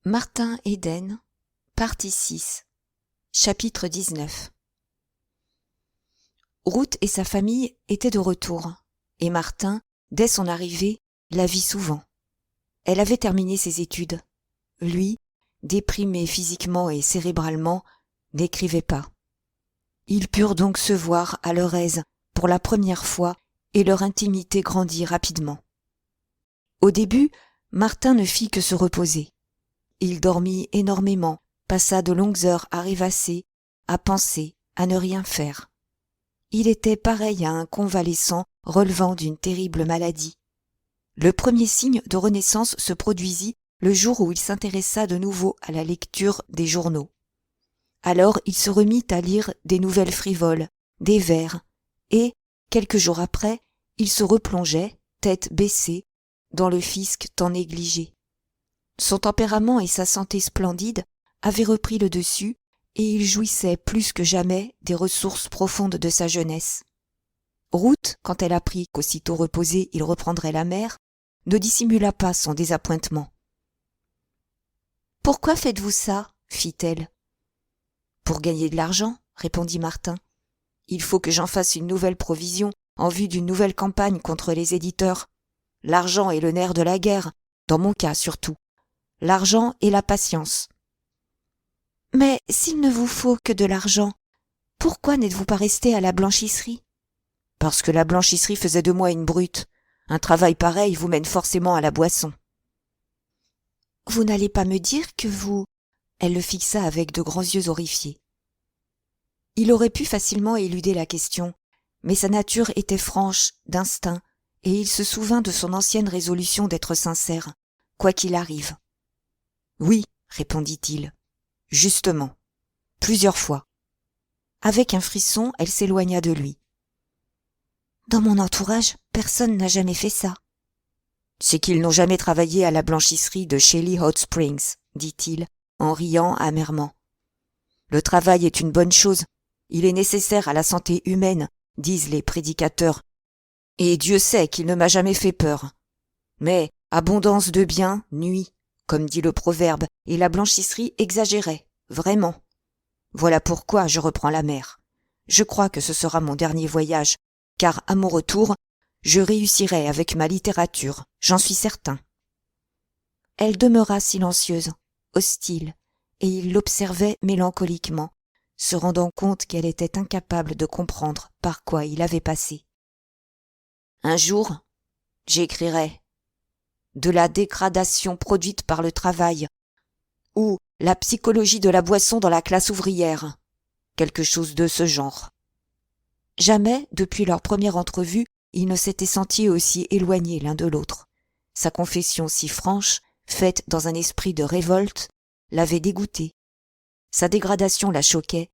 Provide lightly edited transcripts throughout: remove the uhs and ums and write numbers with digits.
Martin Eden, partie 6, chapitre 19. Ruth et sa famille étaient de retour, et Martin, dès son arrivée, la vit souvent. Elle avait terminé ses études. Lui, déprimé physiquement et cérébralement, n'écrivait pas. Ils purent donc se voir à leur aise pour la première fois et leur intimité grandit rapidement. Au début, Martin ne fit que se reposer. Il dormit énormément, passa de longues heures à rêvasser, à penser, à ne rien faire. Il était pareil à un convalescent relevant d'une terrible maladie. Le premier signe de renaissance se produisit le jour où il s'intéressa de nouveau à la lecture des journaux. Alors il se remit à lire des nouvelles frivoles, des vers, et, quelques jours après, il se replongeait, tête baissée, dans le fisc tant négligé. Son tempérament et sa santé splendide avaient repris le dessus et il jouissait plus que jamais des ressources profondes de sa jeunesse. Ruth, quand elle apprit qu'aussitôt reposé il reprendrait la mer, ne dissimula pas son désappointement. « Pourquoi faites-vous ça ?» fit-elle. « Pour gagner de l'argent, » répondit Martin. « Il faut que j'en fasse une nouvelle provision en vue d'une nouvelle campagne contre les éditeurs. L'argent est le nerf de la guerre, dans mon cas surtout. L'argent et la patience. » « Mais s'il ne vous faut que de l'argent, pourquoi n'êtes-vous pas resté à la blanchisserie ?»« Parce que la blanchisserie faisait de moi une brute. Un travail pareil vous mène forcément à la boisson. »« Vous n'allez pas me dire que vous... » Elle le fixa avec de grands yeux horrifiés. Il aurait pu facilement éluder la question, mais sa nature était franche, d'instinct, et il se souvint de son ancienne résolution d'être sincère, quoi qu'il arrive. « Oui, » répondit-il. « Justement. Plusieurs fois. » Avec un frisson, elle s'éloigna de lui. « Dans mon entourage, personne n'a jamais fait ça. »« C'est qu'ils n'ont jamais travaillé à la blanchisserie de Shelly Hot Springs, » dit-il, en riant amèrement. « Le travail est une bonne chose. Il est nécessaire à la santé humaine, disent les prédicateurs. Et Dieu sait qu'il ne m'a jamais fait peur. Mais abondance de biens nuit, comme dit le proverbe, et la blanchisserie exagérait, vraiment. Voilà pourquoi je reprends la mer. Je crois que ce sera mon dernier voyage, car à mon retour, je réussirai avec ma littérature, j'en suis certain. » Elle demeura silencieuse, hostile, et il l'observait mélancoliquement, se rendant compte qu'elle était incapable de comprendre par quoi il avait passé. « Un jour, j'écrirai de la dégradation produite par le travail, ou la psychologie de la boisson dans la classe ouvrière, quelque chose de ce genre. » Jamais, depuis leur première entrevue, ils ne s'étaient sentis aussi éloignés l'un de l'autre. Sa confession si franche, faite dans un esprit de révolte, l'avait dégoûté. Sa dégradation la choquait,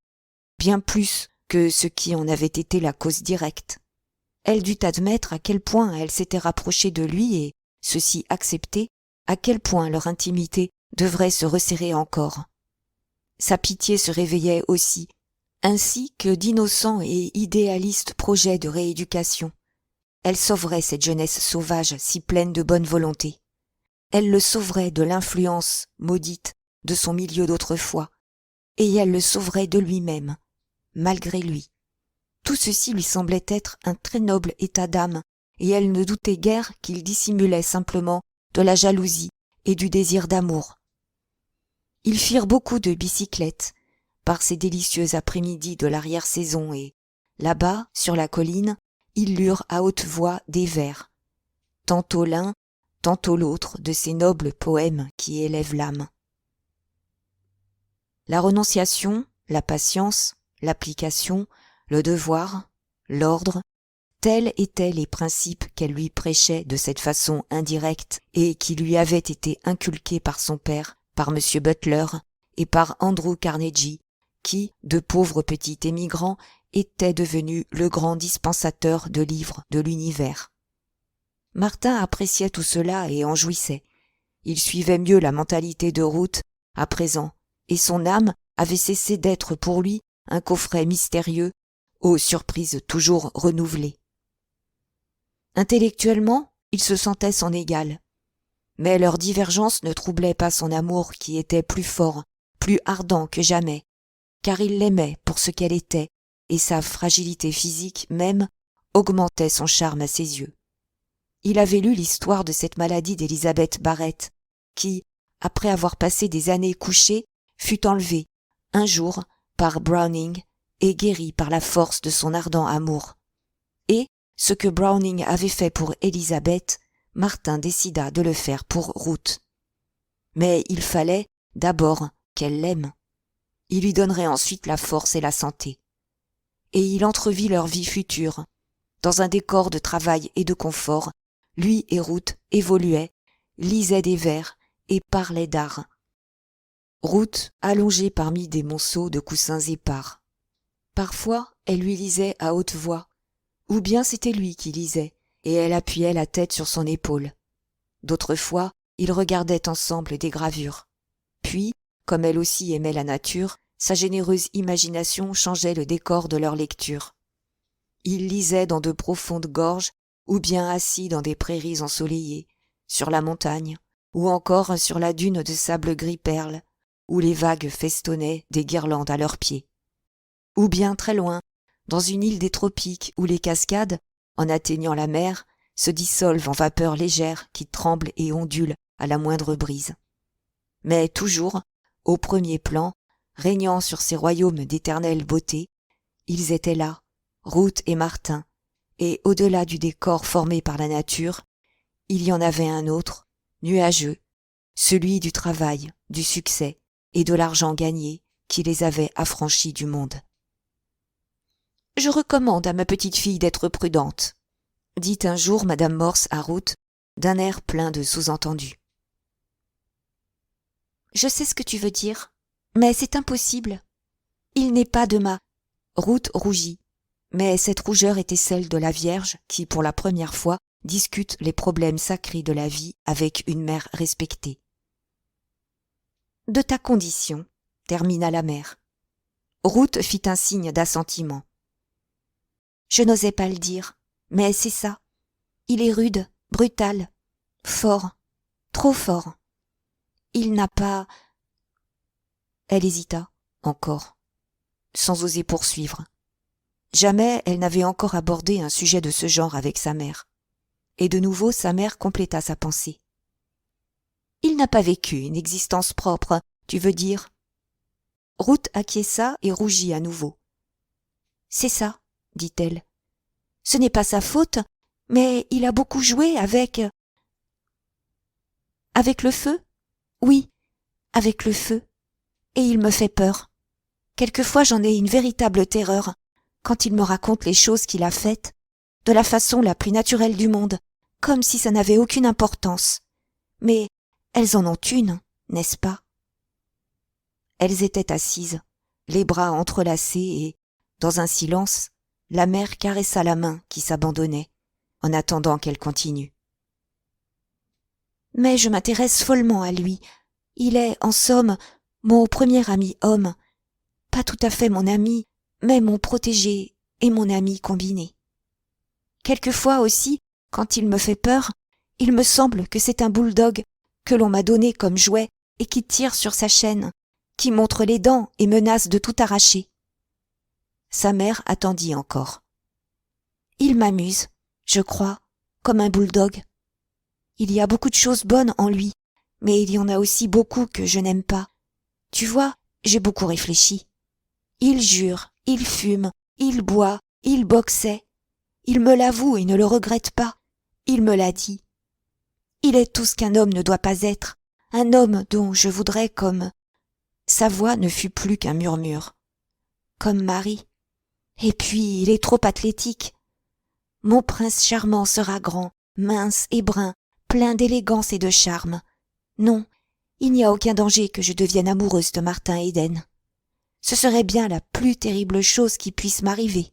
bien plus que ce qui en avait été la cause directe. Elle dut admettre à quel point elle s'était rapprochée de lui et, ceci accepté, à quel point leur intimité devrait se resserrer encore. Sa pitié se réveillait aussi, ainsi que d'innocents et idéalistes projets de rééducation. Elle sauverait cette jeunesse sauvage si pleine de bonne volonté. Elle le sauverait de l'influence maudite de son milieu d'autrefois, et elle le sauverait de lui-même, malgré lui. Tout ceci lui semblait être un très noble état d'âme, et elle ne doutait guère qu'il dissimulait simplement de la jalousie et du désir d'amour. Ils firent beaucoup de bicyclettes, par ces délicieux après-midi de l'arrière-saison, et, là-bas, sur la colline, ils lurent à haute voix des vers, tantôt l'un, tantôt l'autre de ces nobles poèmes qui élèvent l'âme. La renonciation, la patience, l'application, le devoir, l'ordre, tels étaient les principes qu'elle lui prêchait de cette façon indirecte et qui lui avaient été inculqués par son père, par M. Butler et par Andrew Carnegie, qui, de pauvres petits émigrants, était devenu le grand dispensateur de livres de l'univers. Martin appréciait tout cela et en jouissait. Il suivait mieux la mentalité de Ruth à présent, et son âme avait cessé d'être pour lui un coffret mystérieux, aux surprises toujours renouvelées. Intellectuellement, il se sentait son égal. Mais leur divergence ne troublait pas son amour qui était plus fort, plus ardent que jamais, car il l'aimait pour ce qu'elle était, et sa fragilité physique même augmentait son charme à ses yeux. Il avait lu l'histoire de cette maladie d'Elizabeth Barrett, qui, après avoir passé des années couchée, fut enlevée, un jour, par Browning et guérie par la force de son ardent amour. Et, ce que Browning avait fait pour Elizabeth, Martin décida de le faire pour Ruth. Mais il fallait, d'abord, qu'elle l'aime. Il lui donnerait ensuite la force et la santé. Et il entrevit leur vie future. Dans un décor de travail et de confort, lui et Ruth évoluaient, lisaient des vers et parlaient d'art. Ruth allongée parmi des monceaux de coussins épars. Parfois, elle lui lisait à haute voix, ou bien c'était lui qui lisait, et elle appuyait la tête sur son épaule. D'autres fois, ils regardaient ensemble des gravures. Puis, comme elle aussi aimait la nature, sa généreuse imagination changeait le décor de leur lecture. Ils lisaient dans de profondes gorges, ou bien assis dans des prairies ensoleillées, sur la montagne, ou encore sur la dune de sable gris perle, où les vagues festonnaient des guirlandes à leurs pieds. Ou bien très loin, dans une île des tropiques où les cascades, en atteignant la mer, se dissolvent en vapeurs légères qui tremblent et ondulent à la moindre brise. Mais toujours, au premier plan, régnant sur ces royaumes d'éternelle beauté, ils étaient là, Ruth et Martin, et au-delà du décor formé par la nature, il y en avait un autre, nuageux, celui du travail, du succès et de l'argent gagné qui les avait affranchis du monde. « Je recommande à ma petite fille d'être prudente, » dit un jour madame Morse à Ruth, d'un air plein de sous-entendus. « Je sais ce que tu veux dire, mais c'est impossible. Il n'est pas de ma... » Ruth rougit, mais cette rougeur était celle de la Vierge qui, pour la première fois, discute les problèmes sacrés de la vie avec une mère respectée. « De ta condition, » termina la mère. Ruth fit un signe d'assentiment. « Je n'osais pas le dire, mais c'est ça. Il est rude, brutal, fort, trop fort. Il n'a pas... » Elle hésita, encore, sans oser poursuivre. Jamais elle n'avait encore abordé un sujet de ce genre avec sa mère. Et de nouveau sa mère compléta sa pensée. « Il n'a pas vécu une existence propre, tu veux dire ?» Ruth acquiesça et rougit à nouveau. « C'est ça, » dit-elle. « Ce n'est pas sa faute, mais il a beaucoup joué avec... » « Avec le feu ? Oui, avec le feu. Et il me fait peur. Quelquefois j'en ai une véritable terreur, quand il me raconte les choses qu'il a faites, de la façon la plus naturelle du monde, comme si ça n'avait aucune importance. Mais elles en ont une, n'est-ce pas ? » Elles étaient assises, les bras entrelacés et, dans un silence, la mère caressa la main qui s'abandonnait, en attendant qu'elle continue. « Mais je m'intéresse follement à lui. Il est, en somme, mon premier ami homme. Pas tout à fait mon ami, mais mon protégé et mon ami combiné. Quelquefois aussi, quand il me fait peur, il me semble que c'est un bulldog que l'on m'a donné comme jouet et qui tire sur sa chaîne, qui montre les dents et menace de tout arracher. » Sa mère attendit encore. « Il m'amuse, je crois, comme un bulldog. Il y a beaucoup de choses bonnes en lui, mais il y en a aussi beaucoup que je n'aime pas. Tu vois, j'ai beaucoup réfléchi. Il jure, il fume, il boit, il boxait. Il me l'avoue et ne le regrette pas. Il me l'a dit. Il est tout ce qu'un homme ne doit pas être, un homme dont je voudrais comme... » Sa voix ne fut plus qu'un murmure. « Comme Marie. Et puis, il est trop athlétique. Mon prince charmant sera grand, mince et brun, plein d'élégance et de charme. Non, il n'y a aucun danger que je devienne amoureuse de Martin Eden. Ce serait bien la plus terrible chose qui puisse m'arriver. »«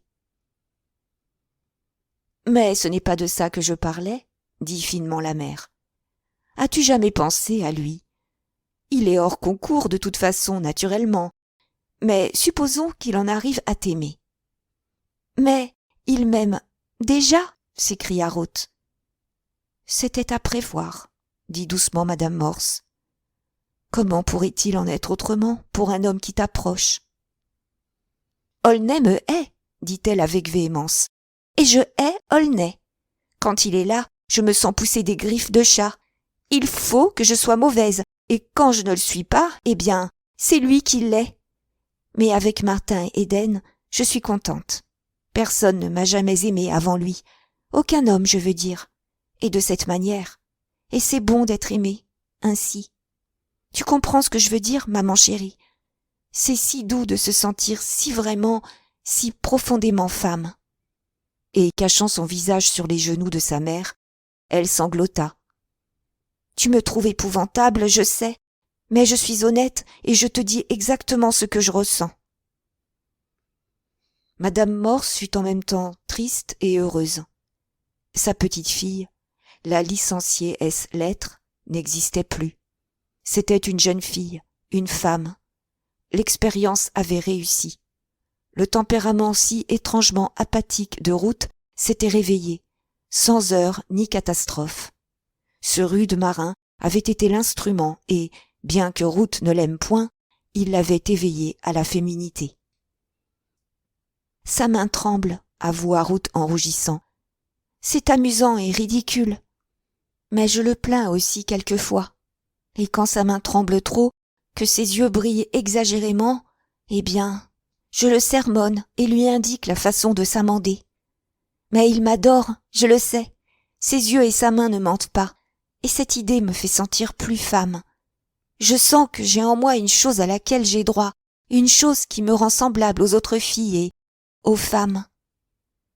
Mais ce n'est pas de ça que je parlais, » dit finement la mère. « As-tu jamais pensé à lui ? Il est hors concours de toute façon, naturellement. Mais supposons qu'il en arrive à t'aimer. »« Mais il m'aime déjà ?» s'écria Ruth. « C'était à prévoir, » dit doucement madame Morse. Comment pourrait-il en être autrement pour un homme qui t'approche? Aulnay me hait, dit-elle avec véhémence, et je hais Aulnay. Quand il est là, je me sens pousser des griffes de chat. Il faut que je sois mauvaise, et quand je ne le suis pas, eh bien, c'est lui qui l'est. Mais avec Martin et Éden, je suis contente. Personne ne m'a jamais aimée avant lui. Aucun homme, je veux dire. Et de cette manière. Et c'est bon d'être aimé, ainsi. Tu comprends ce que je veux dire, maman chérie? C'est si doux de se sentir si vraiment, si profondément femme. Et cachant son visage sur les genoux de sa mère, elle sanglota. Tu me trouves épouvantable, je sais, mais je suis honnête et je te dis exactement ce que je ressens. Madame Morse fut en même temps triste et heureuse. Sa petite-fille, la licenciée ès-lettres, n'existait plus. C'était une jeune fille, une femme. L'expérience avait réussi. Le tempérament si étrangement apathique de Ruth s'était réveillé, sans heurts ni catastrophe. Ce rude marin avait été l'instrument et, bien que Ruth ne l'aime point, il l'avait éveillée à la féminité. Sa main tremble, avoua Ruth en rougissant. C'est amusant et ridicule. Mais je le plains aussi quelquefois. Et quand sa main tremble trop, que ses yeux brillent exagérément, eh bien, je le sermonne et lui indique la façon de s'amender. Mais il m'adore, je le sais. Ses yeux et sa main ne mentent pas, et cette idée me fait sentir plus femme. Je sens que j'ai en moi une chose à laquelle j'ai droit, une chose qui me rend semblable aux autres filles et aux femmes.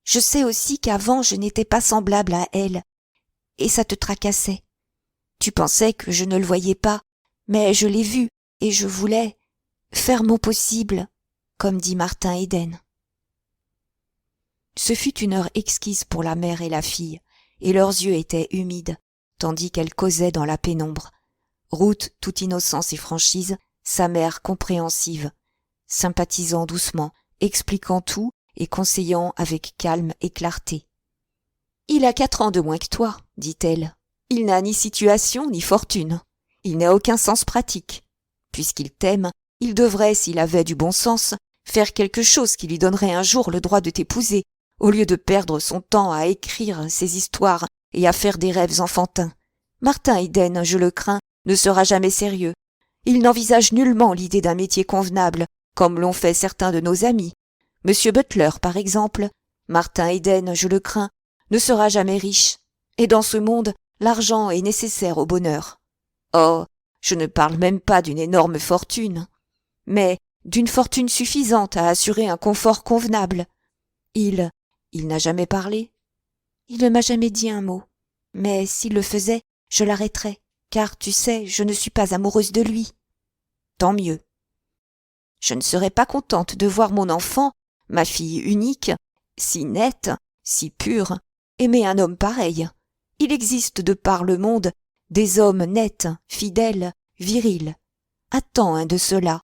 Je sais aussi qu'avant je n'étais pas semblable à elle, et ça te tracassait. Tu pensais que je ne le voyais pas, mais je l'ai vu, et je voulais faire mon possible, comme dit Martin Éden. Ce fut une heure exquise pour la mère et la fille, et leurs yeux étaient humides, tandis qu'elles causaient dans la pénombre. Ruth, toute innocence et franchise, sa mère compréhensive, sympathisant doucement, expliquant tout et conseillant avec calme et clarté. « Il a 4 ans de moins que toi, dit-elle. Il n'a ni situation ni fortune. Il n'a aucun sens pratique. Puisqu'il t'aime, il devrait, s'il avait du bon sens, faire quelque chose qui lui donnerait un jour le droit de t'épouser, au lieu de perdre son temps à écrire ses histoires et à faire des rêves enfantins. Martin Éden, je le crains, ne sera jamais sérieux. Il n'envisage nullement l'idée d'un métier convenable, comme l'ont fait certains de nos amis. Monsieur Butler, par exemple. Martin Éden, je le crains, ne sera jamais riche. Et dans ce monde, l'argent est nécessaire au bonheur. Oh, je ne parle même pas d'une énorme fortune, mais d'une fortune suffisante à assurer un confort convenable. Il n'a jamais parlé. Il ne m'a jamais dit un mot. Mais s'il le faisait, je l'arrêterais, car tu sais, je ne suis pas amoureuse de lui. Tant mieux. Je ne serais pas contente de voir mon enfant, ma fille unique, si nette, si pure, aimer un homme pareil. Il existe de par le monde des hommes nets, fidèles, virils. Attends un de ceux-là.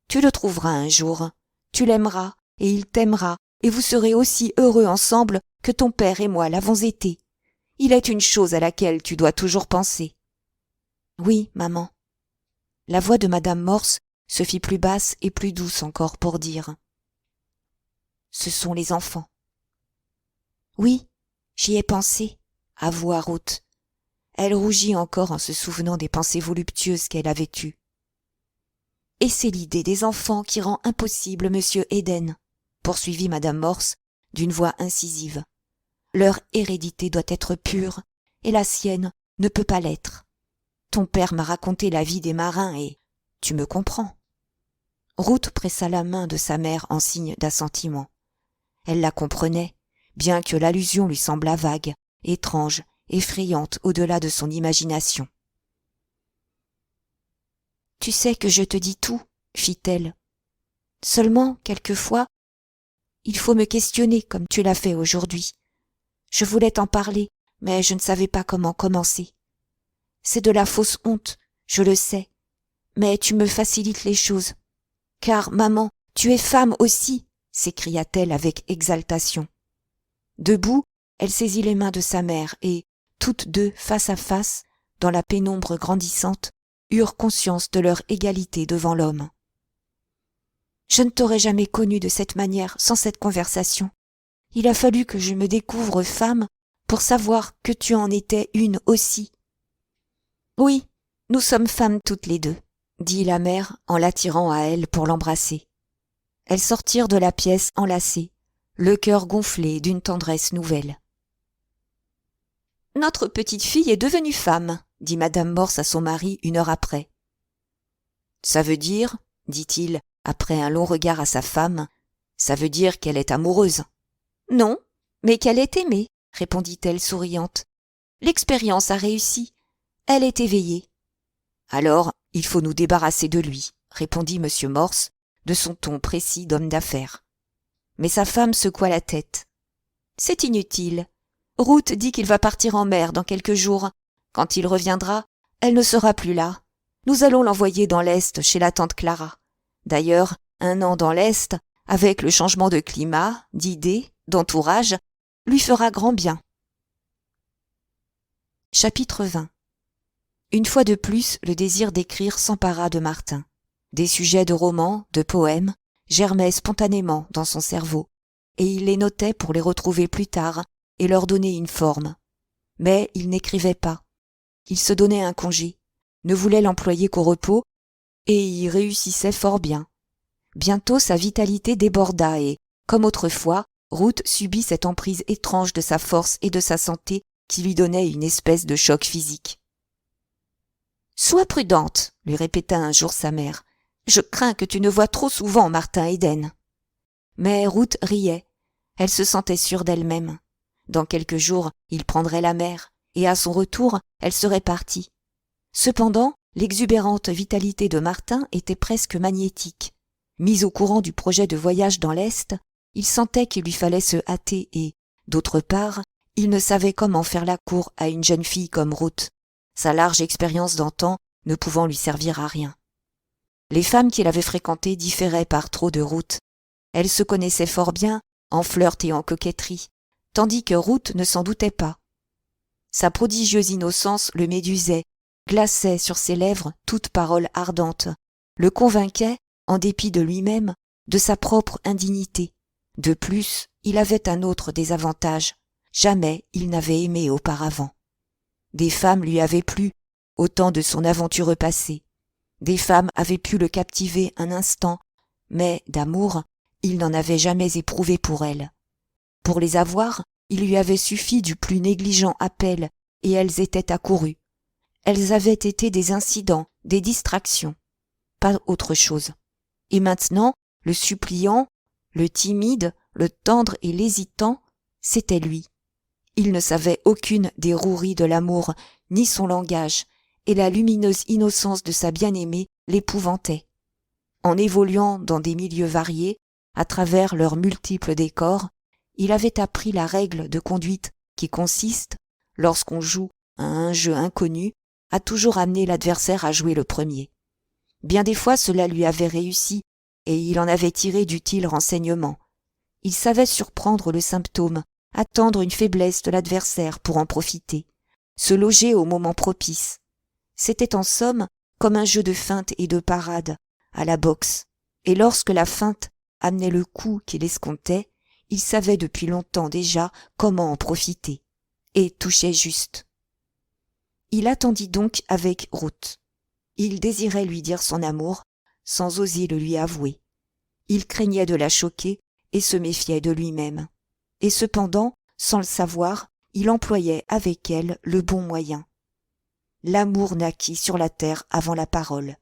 Tu le trouveras un jour. Tu l'aimeras, et il t'aimera, et vous serez aussi heureux ensemble que ton père et moi l'avons été. Il est une chose à laquelle tu dois toujours penser. Oui, maman. La voix de madame Morse se fit plus basse et plus douce encore pour dire. Ce sont les enfants. Oui, j'y ai pensé, avoua Ruth. Elle rougit encore en se souvenant des pensées voluptueuses qu'elle avait eues. Et c'est l'idée des enfants qui rend impossible monsieur Éden, poursuivit madame Morse d'une voix incisive. Leur hérédité doit être pure, et la sienne ne peut pas l'être. Ton père m'a raconté la vie des marins et tu me comprends. Ruth pressa la main de sa mère en signe d'assentiment. Elle la comprenait, bien que l'allusion lui semblât vague, étrange, effrayante au-delà de son imagination. « Tu sais que je te dis tout, fit-elle. Seulement, quelquefois, il faut me questionner comme tu l'as fait aujourd'hui. Je voulais t'en parler, mais je ne savais pas comment commencer. C'est de la fausse honte, je le sais, mais tu me facilites les choses. Car, maman, tu es femme aussi, s'écria-t-elle avec exaltation. Debout, elle saisit les mains de sa mère et, toutes deux face à face, dans la pénombre grandissante, eurent conscience de leur égalité devant l'homme. « Je ne t'aurais jamais connue de cette manière sans cette conversation. Il a fallu que je me découvre femme pour savoir que tu en étais une aussi. »« Oui, nous sommes femmes toutes les deux, » dit la mère en l'attirant à elle pour l'embrasser. Elles sortirent de la pièce enlacées, le cœur gonflé d'une tendresse nouvelle. « Notre petite fille est devenue femme, » dit madame Morse à son mari une heure après. « Ça veut dire, » dit-il après un long regard à sa femme, « ça veut dire qu'elle est amoureuse. »« Non, mais qu'elle est aimée, » répondit-elle souriante. « L'expérience a réussi. Elle est éveillée. »« Alors, il faut nous débarrasser de lui, » répondit monsieur Morse, de son ton précis d'homme d'affaires. Mais sa femme secoua la tête. « C'est inutile. Ruth dit qu'il va partir en mer dans quelques jours. Quand il reviendra, elle ne sera plus là. Nous allons l'envoyer dans l'Est chez la tante Clara. D'ailleurs, 1 an dans l'Est, avec le changement de climat, d'idées, d'entourage, lui fera grand bien. » Chapitre 20. Une fois de plus, le désir d'écrire s'empara de Martin. Des sujets de romans, de poèmes, germaient spontanément dans son cerveau, et il les notait pour les retrouver plus tard et leur donner une forme. Mais il n'écrivait pas. Il se donnait un congé, ne voulait l'employer qu'au repos, et y réussissait fort bien. Bientôt sa vitalité déborda et, comme autrefois, Ruth subit cette emprise étrange de sa force et de sa santé qui lui donnait une espèce de choc physique. « Sois prudente, » lui répéta un jour sa mère. « Je crains que tu ne voies trop souvent Martin Eden. » Mais Ruth riait. Elle se sentait sûre d'elle-même. Dans quelques jours, il prendrait la mer, et à son retour, elle serait partie. Cependant, l'exubérante vitalité de Martin était presque magnétique. Mis au courant du projet de voyage dans l'Est, il sentait qu'il lui fallait se hâter et, d'autre part, il ne savait comment faire la cour à une jeune fille comme Ruth, sa large expérience d'antan ne pouvant lui servir à rien. Les femmes qu'il avait fréquentées différaient par trop de Ruth. Elles se connaissaient fort bien, en flirt et en coquetterie, tandis que Ruth ne s'en doutait pas. Sa prodigieuse innocence le médusait, glaçait sur ses lèvres toute parole ardente, le convainquait, en dépit de lui-même, de sa propre indignité. De plus, il avait un autre désavantage. Jamais il n'avait aimé auparavant. Des femmes lui avaient plu, au temps de son aventureux passé. Des femmes avaient pu le captiver un instant, mais d'amour, il n'en avait jamais éprouvé pour elles. Pour les avoir, il lui avait suffi du plus négligent appel, et elles étaient accourues. Elles avaient été des incidents, des distractions, pas autre chose. Et maintenant, le suppliant, le timide, le tendre et l'hésitant, c'était lui. Il ne savait aucune des roueries de l'amour, ni son langage, et la lumineuse innocence de sa bien-aimée l'épouvantait. En évoluant dans des milieux variés, à travers leurs multiples décors, il avait appris la règle de conduite qui consiste, lorsqu'on joue à un jeu inconnu, à toujours amener l'adversaire à jouer le premier. Bien des fois cela lui avait réussi, et il en avait tiré d'utiles renseignements. Il savait surprendre le symptôme, attendre une faiblesse de l'adversaire pour en profiter, se loger au moment propice. C'était en somme comme un jeu de feinte et de parade, à la boxe, et lorsque la feinte amenait le coup qu'il escomptait, il savait depuis longtemps déjà comment en profiter, et touchait juste. Il attendit donc avec Ruth. Il désirait lui dire son amour, sans oser le lui avouer. Il craignait de la choquer et se méfiait de lui-même. Et cependant, sans le savoir, il employait avec elle le bon moyen. L'amour naquit sur la terre avant la parole.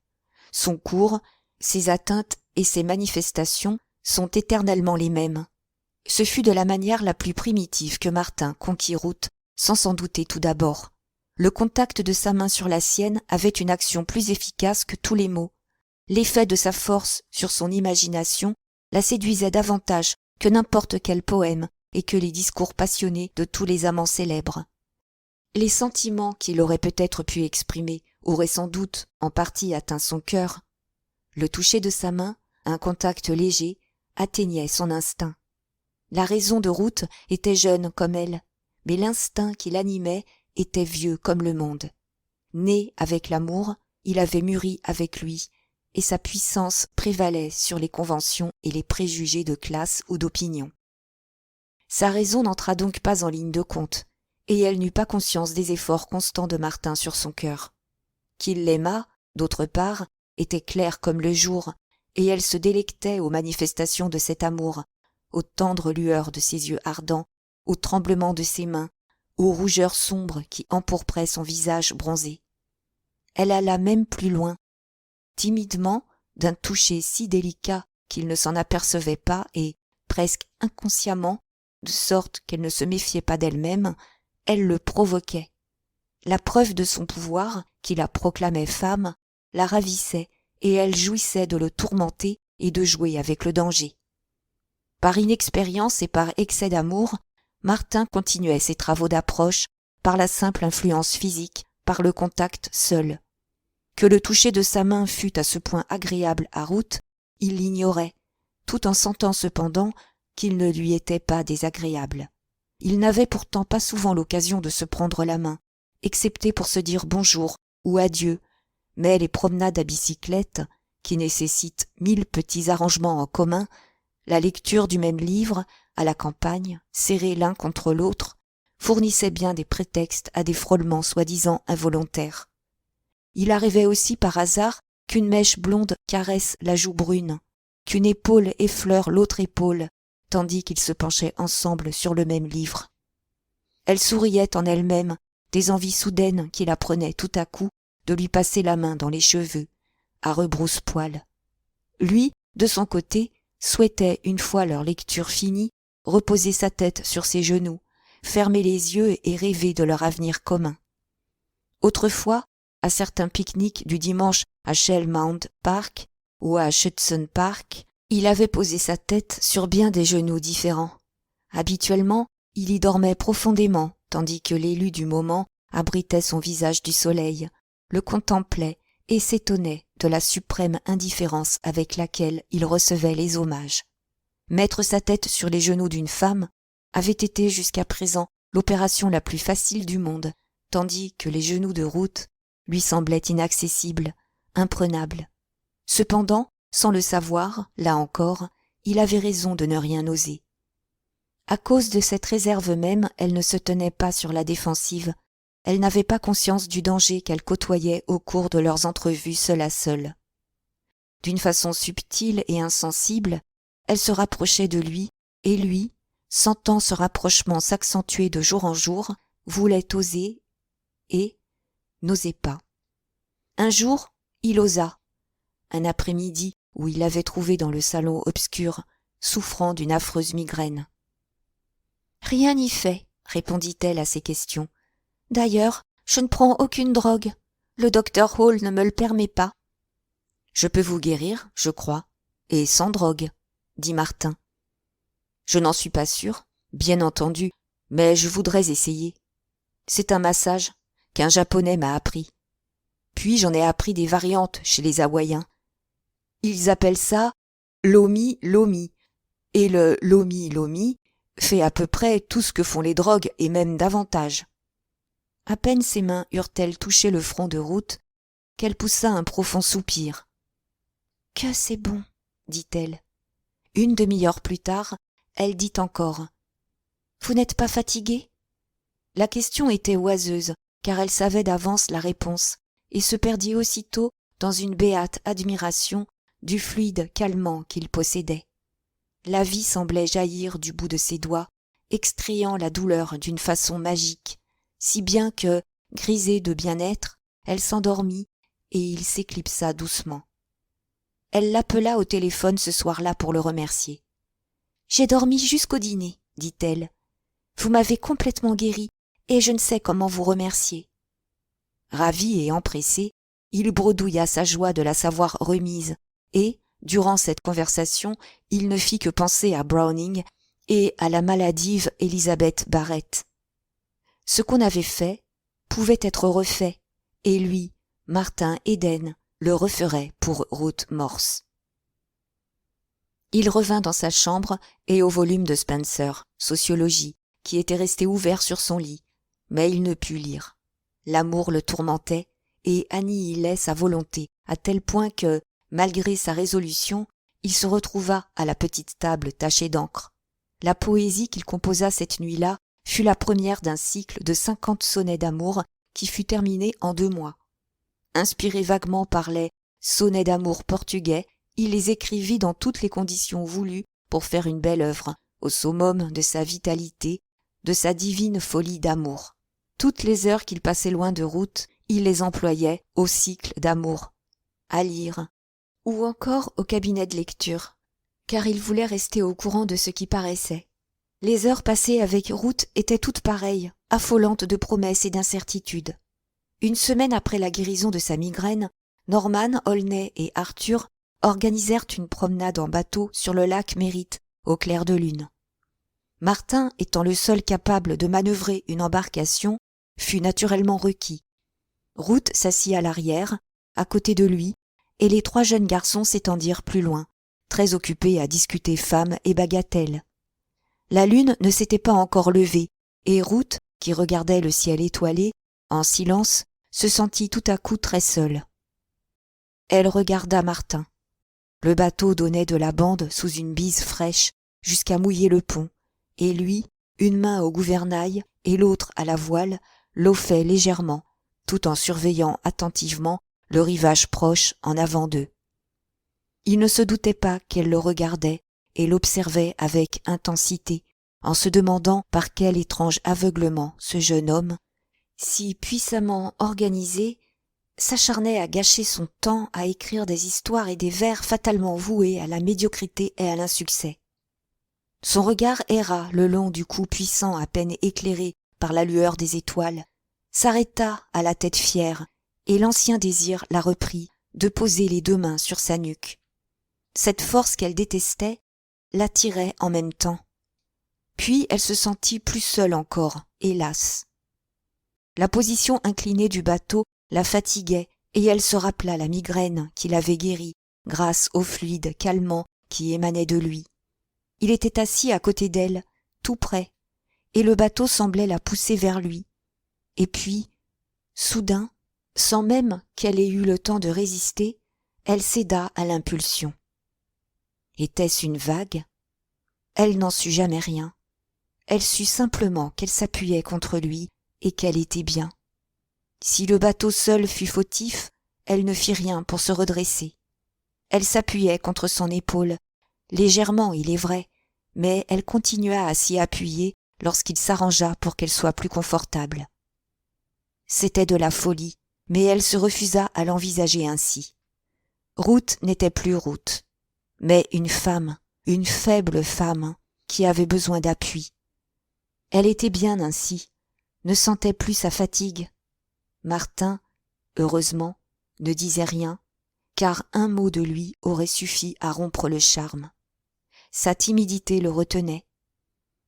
Son cours, ses atteintes et ses manifestations sont éternellement les mêmes. Ce fut de la manière la plus primitive que Martin conquit Ruth, sans s'en douter tout d'abord. Le contact de sa main sur la sienne avait une action plus efficace que tous les mots. L'effet de sa force sur son imagination la séduisait davantage que n'importe quel poème et que les discours passionnés de tous les amants célèbres. Les sentiments qu'il aurait peut-être pu exprimer auraient sans doute en partie atteint son cœur. Le toucher de sa main, un contact léger, atteignait son instinct. La raison de Ruth était jeune comme elle, mais l'instinct qui l'animait était vieux comme le monde. Né avec l'amour, il avait mûri avec lui, et sa puissance prévalait sur les conventions et les préjugés de classe ou d'opinion. Sa raison n'entra donc pas en ligne de compte, et elle n'eut pas conscience des efforts constants de Martin sur son cœur. Qu'il l'aimât, d'autre part, était clair comme le jour, et elle se délectait aux manifestations de cet amour, aux tendres lueurs de ses yeux ardents, aux tremblements de ses mains, aux rougeurs sombres qui empourpraient son visage bronzé. Elle alla même plus loin. Timidement, d'un toucher si délicat qu'il ne s'en apercevait pas et, presque inconsciemment, de sorte qu'elle ne se méfiait pas d'elle-même, elle le provoquait. La preuve de son pouvoir, qui la proclamait femme, la ravissait, et elle jouissait de le tourmenter et de jouer avec le danger. Par inexpérience et par excès d'amour, Martin continuait ses travaux d'approche par la simple influence physique, par le contact seul. Que le toucher de sa main fût à ce point agréable à Ruth, il l'ignorait, tout en sentant cependant qu'il ne lui était pas désagréable. Il n'avait pourtant pas souvent l'occasion de se prendre la main, excepté pour se dire bonjour ou adieu, mais les promenades à bicyclette, qui nécessitent 1000 petits arrangements en commun, la lecture du même livre, à la campagne, serrés l'un contre l'autre, fournissaient bien des prétextes à des frôlements soi-disant involontaires. Il arrivait aussi par hasard qu'une mèche blonde caresse la joue brune, qu'une épaule effleure l'autre épaule, tandis qu'ils se penchaient ensemble sur le même livre. Elle souriait en elle-même, des envies soudaines qui la prenaient tout à coup de lui passer la main dans les cheveux, à rebrousse-poil. Lui, de son côté, souhaitait, une fois leur lecture finie, reposer sa tête sur ses genoux, fermer les yeux et rêver de leur avenir commun. Autrefois, à certains pique-niques du dimanche à Shellmount Park ou à Hudson Park, il avait posé sa tête sur bien des genoux différents. Habituellement, il y dormait profondément, tandis que l'élu du moment abritait son visage du soleil, le contemplait et s'étonnait de la suprême indifférence avec laquelle il recevait les hommages. Mettre sa tête sur les genoux d'une femme avait été jusqu'à présent l'opération la plus facile du monde, tandis que les genoux de Ruth lui semblaient inaccessibles, imprenables. Cependant, sans le savoir, là encore, il avait raison de ne rien oser. À cause de cette réserve même, elle ne se tenait pas sur la défensive. Elle n'avait pas conscience du danger qu'elle côtoyait au cours de leurs entrevues seule à seule. D'une façon subtile et insensible, elle se rapprochait de lui, et lui, sentant ce rapprochement s'accentuer de jour en jour, voulait oser et n'osait pas. Un jour, il osa. Un après-midi où il l'avait trouvée dans le salon obscur, souffrant d'une affreuse migraine. « Rien n'y fait, répondit-elle à ses questions. D'ailleurs, je ne prends aucune drogue. Le docteur Hall ne me le permet pas. Je peux vous guérir, je crois, et sans drogue, dit Martin. Je n'en suis pas sûr, bien entendu, mais je voudrais essayer. C'est un massage qu'un japonais m'a appris. Puis j'en ai appris des variantes chez les Hawaïens. Ils appellent ça lomi-lomi, et le lomi-lomi fait à peu près tout ce que font les drogues et même davantage. À peine ses mains eurent-elles touché le front de Ruth qu'elle poussa un profond soupir. « Que c'est bon !» dit-elle. Une demi-heure plus tard, elle dit encore « Vous n'êtes pas fatigué ?» La question était oiseuse, car elle savait d'avance la réponse, et se perdit aussitôt dans une béate admiration du fluide calmant qu'il possédait. La vie semblait jaillir du bout de ses doigts, extrayant la douleur d'une façon magique, si bien que, grisée de bien-être, elle s'endormit et il s'éclipsa doucement. Elle l'appela au téléphone ce soir-là pour le remercier. « J'ai dormi jusqu'au dîner, dit-elle. Vous m'avez complètement guéri et je ne sais comment vous remercier. » Ravi et empressé, il bredouilla sa joie de la savoir remise et, durant cette conversation, il ne fit que penser à Browning et à la maladive Elizabeth Barrett. Ce qu'on avait fait pouvait être refait, et lui, Martin Eden, le referait pour Ruth Morse. Il revint dans sa chambre et au volume de Spencer, Sociologie, qui était resté ouvert sur son lit, mais il ne put lire. L'amour le tourmentait, et annihilait sa volonté, à tel point que, malgré sa résolution, il se retrouva à la petite table tachée d'encre. La poésie qu'il composa cette nuit-là fut la première d'un cycle de 50 sonnets d'amour qui fut terminé en 2 mois. Inspiré vaguement par les sonnets d'amour portugais, il les écrivit dans toutes les conditions voulues pour faire une belle œuvre, au summum de sa vitalité, de sa divine folie d'amour. Toutes les heures qu'il passait loin de route, il les employait au cycle d'amour, à lire, ou encore au cabinet de lecture, car il voulait rester au courant de ce qui paraissait. Les heures passées avec Ruth étaient toutes pareilles, affolantes de promesses et d'incertitudes. Une semaine après la guérison de sa migraine, Norman, Aulnay et Arthur organisèrent une promenade en bateau sur le lac Mérite, au clair de lune. Martin, étant le seul capable de manœuvrer une embarcation, fut naturellement requis. Ruth s'assit à l'arrière, à côté de lui, et les 3 jeunes garçons s'étendirent plus loin, très occupés à discuter femmes et bagatelles. La lune ne s'était pas encore levée, et Ruth, qui regardait le ciel étoilé, en silence, se sentit tout à coup très seule. Elle regarda Martin. Le bateau donnait de la bande sous une bise fraîche jusqu'à mouiller le pont, et lui, une main au gouvernail et l'autre à la voile, l'offait légèrement, tout en surveillant attentivement le rivage proche en avant d'eux. Il ne se doutait pas qu'elle le regardait et l'observait avec intensité, en se demandant par quel étrange aveuglement ce jeune homme, si puissamment organisé, s'acharnait à gâcher son temps à écrire des histoires et des vers fatalement voués à la médiocrité et à l'insuccès. Son regard erra le long du cou puissant à peine éclairé par la lueur des étoiles, s'arrêta à la tête fière, et l'ancien désir la reprit de poser les 2 mains sur sa nuque. Cette force qu'elle détestait l'attirait en même temps. Puis elle se sentit plus seule encore, hélas. La position inclinée du bateau la fatiguait, et elle se rappela la migraine qui l'avait guérie grâce au fluide calmant qui émanait de lui. Il était assis à côté d'elle, tout près, et le bateau semblait la pousser vers lui. Et puis, soudain, sans même qu'elle ait eu le temps de résister, elle céda à l'impulsion. Était-ce une vague? Elle n'en sut jamais rien. Elle sut simplement qu'elle s'appuyait contre lui et qu'elle était bien. Si le bateau seul fut fautif, elle ne fit rien pour se redresser. Elle s'appuyait contre son épaule, légèrement il est vrai, mais elle continua à s'y appuyer lorsqu'il s'arrangea pour qu'elle soit plus confortable. C'était de la folie, mais elle se refusa à l'envisager ainsi. Ruth n'était plus Ruth, mais une femme, une faible femme, qui avait besoin d'appui. Elle était bien ainsi, ne sentait plus sa fatigue. Martin, heureusement, ne disait rien, car un mot de lui aurait suffi à rompre le charme. Sa timidité le retenait.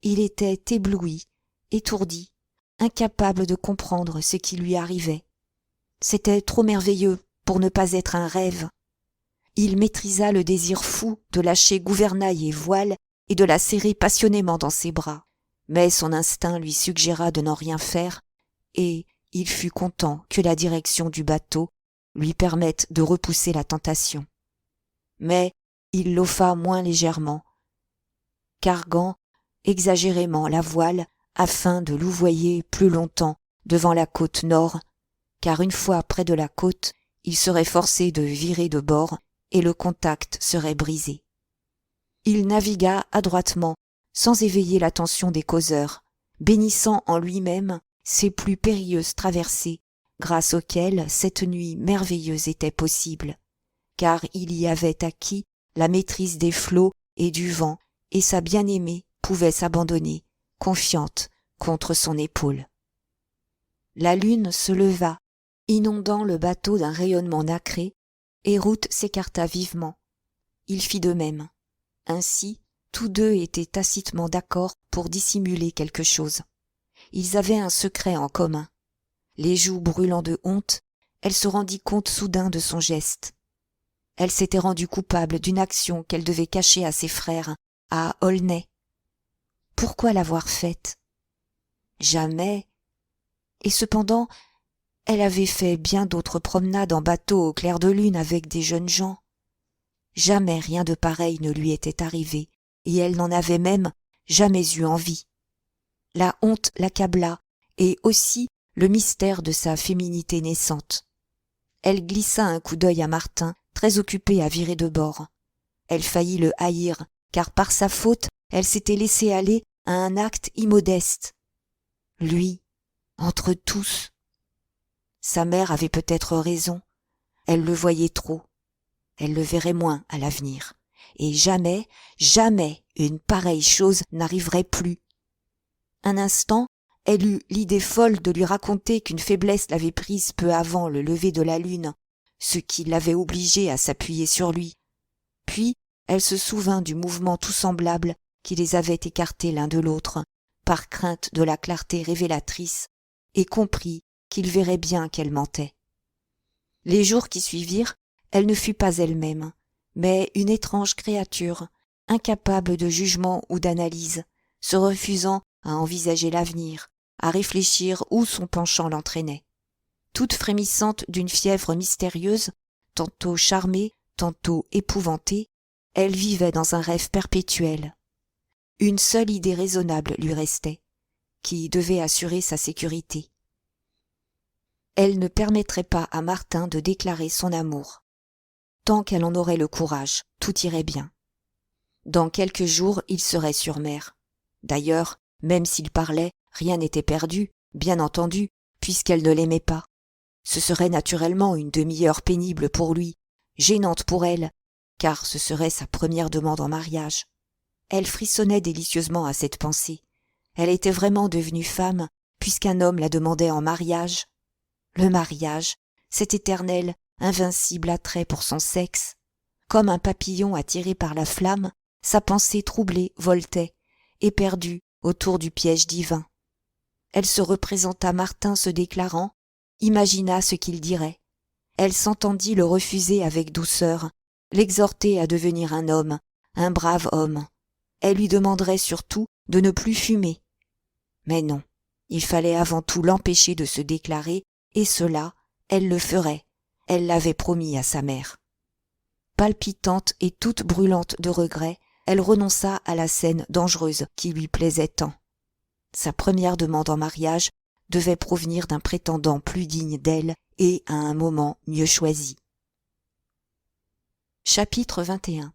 Il était ébloui, étourdi, incapable de comprendre ce qui lui arrivait. C'était trop merveilleux pour ne pas être un rêve. Il maîtrisa le désir fou de lâcher gouvernail et voile et de la serrer passionnément dans ses bras. Mais son instinct lui suggéra de n'en rien faire, et il fut content que la direction du bateau lui permette de repousser la tentation. Mais il l'offa moins légèrement, carguant exagérément la voile afin de louvoyer plus longtemps devant la côte nord, car une fois près de la côte, il serait forcé de virer de bord et le contact serait brisé. Il navigua adroitement, sans éveiller l'attention des causeurs, bénissant en lui-même ses plus périlleuses traversées, grâce auxquelles cette nuit merveilleuse était possible, car il y avait acquis la maîtrise des flots et du vent, et sa bien-aimée pouvait s'abandonner, confiante, contre son épaule. La lune se leva, inondant le bateau d'un rayonnement nacré, et Ruth s'écarta vivement. Il fit de même. Ainsi, tous deux étaient tacitement d'accord pour dissimuler quelque chose. Ils avaient un secret en commun. Les joues brûlant de honte, elle se rendit compte soudain de son geste. Elle s'était rendue coupable d'une action qu'elle devait cacher à ses frères, à Aulnay. Pourquoi l'avoir faite? Jamais. Et cependant, Elle avait fait bien d'autres promenades en bateau au clair de lune avec des jeunes gens. Jamais rien de pareil ne lui était arrivé, et elle n'en avait même jamais eu envie. La honte l'accabla, et aussi le mystère de sa féminité naissante. Elle glissa un coup d'œil à Martin, très occupé à virer de bord. Elle faillit le haïr, car par sa faute, elle s'était laissée aller à un acte immodeste. Lui, entre tous. Sa mère avait peut-être raison. Elle le voyait trop. Elle le verrait moins à l'avenir. Et jamais, jamais une pareille chose n'arriverait plus. Un instant, elle eut l'idée folle de lui raconter qu'une faiblesse l'avait prise peu avant le lever de la lune, ce qui l'avait obligée à s'appuyer sur lui. Puis, elle se souvint du mouvement tout semblable qui les avait écartés l'un de l'autre, par crainte de la clarté révélatrice, et comprit qu'il verrait bien qu'elle mentait. Les jours qui suivirent, elle ne fut pas elle-même, mais une étrange créature, incapable de jugement ou d'analyse, se refusant à envisager l'avenir, à réfléchir où son penchant l'entraînait. Toute frémissante d'une fièvre mystérieuse, tantôt charmée, tantôt épouvantée, elle vivait dans un rêve perpétuel. Une seule idée raisonnable lui restait, qui devait assurer sa sécurité. Elle ne permettrait pas à Martin de déclarer son amour. Tant qu'elle en aurait le courage, tout irait bien. Dans quelques jours, il serait sur mer. D'ailleurs, même s'il parlait, rien n'était perdu, bien entendu, puisqu'elle ne l'aimait pas. Ce serait naturellement une demi-heure pénible pour lui, gênante pour elle, car ce serait sa première demande en mariage. Elle frissonnait délicieusement à cette pensée. Elle était vraiment devenue femme, puisqu'un homme la demandait en mariage. Le mariage, cet éternel, invincible attrait pour son sexe. Comme un papillon attiré par la flamme, sa pensée troublée voltait, éperdue autour du piège divin. Elle se représenta Martin se déclarant, imagina ce qu'il dirait. Elle s'entendit le refuser avec douceur, l'exhorter à devenir un homme, un brave homme. Elle lui demanderait surtout de ne plus fumer. Mais non, il fallait avant tout l'empêcher de se déclarer, et cela, elle le ferait. Elle l'avait promis à sa mère. Palpitante et toute brûlante de regret, elle renonça à la scène dangereuse qui lui plaisait tant. Sa première demande en mariage devait provenir d'un prétendant plus digne d'elle et à un moment mieux choisi. Chapitre 21.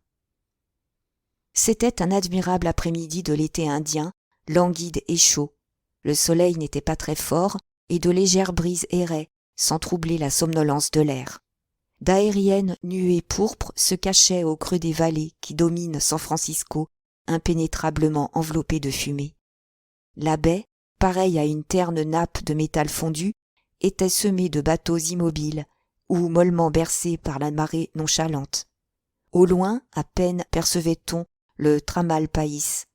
C'était un admirable après-midi de l'été indien, languide et chaud. Le soleil n'était pas très fort et de légères brises erraient, sans troubler la somnolence de l'air. D'aériennes nuées pourpres se cachaient au creux des vallées qui dominent San Francisco, impénétrablement enveloppées de fumée. La baie, pareille à une terne nappe de métal fondu, était semée de bateaux immobiles ou mollement bercés par la marée nonchalante. Au loin, à peine percevait-on le Tamalpais,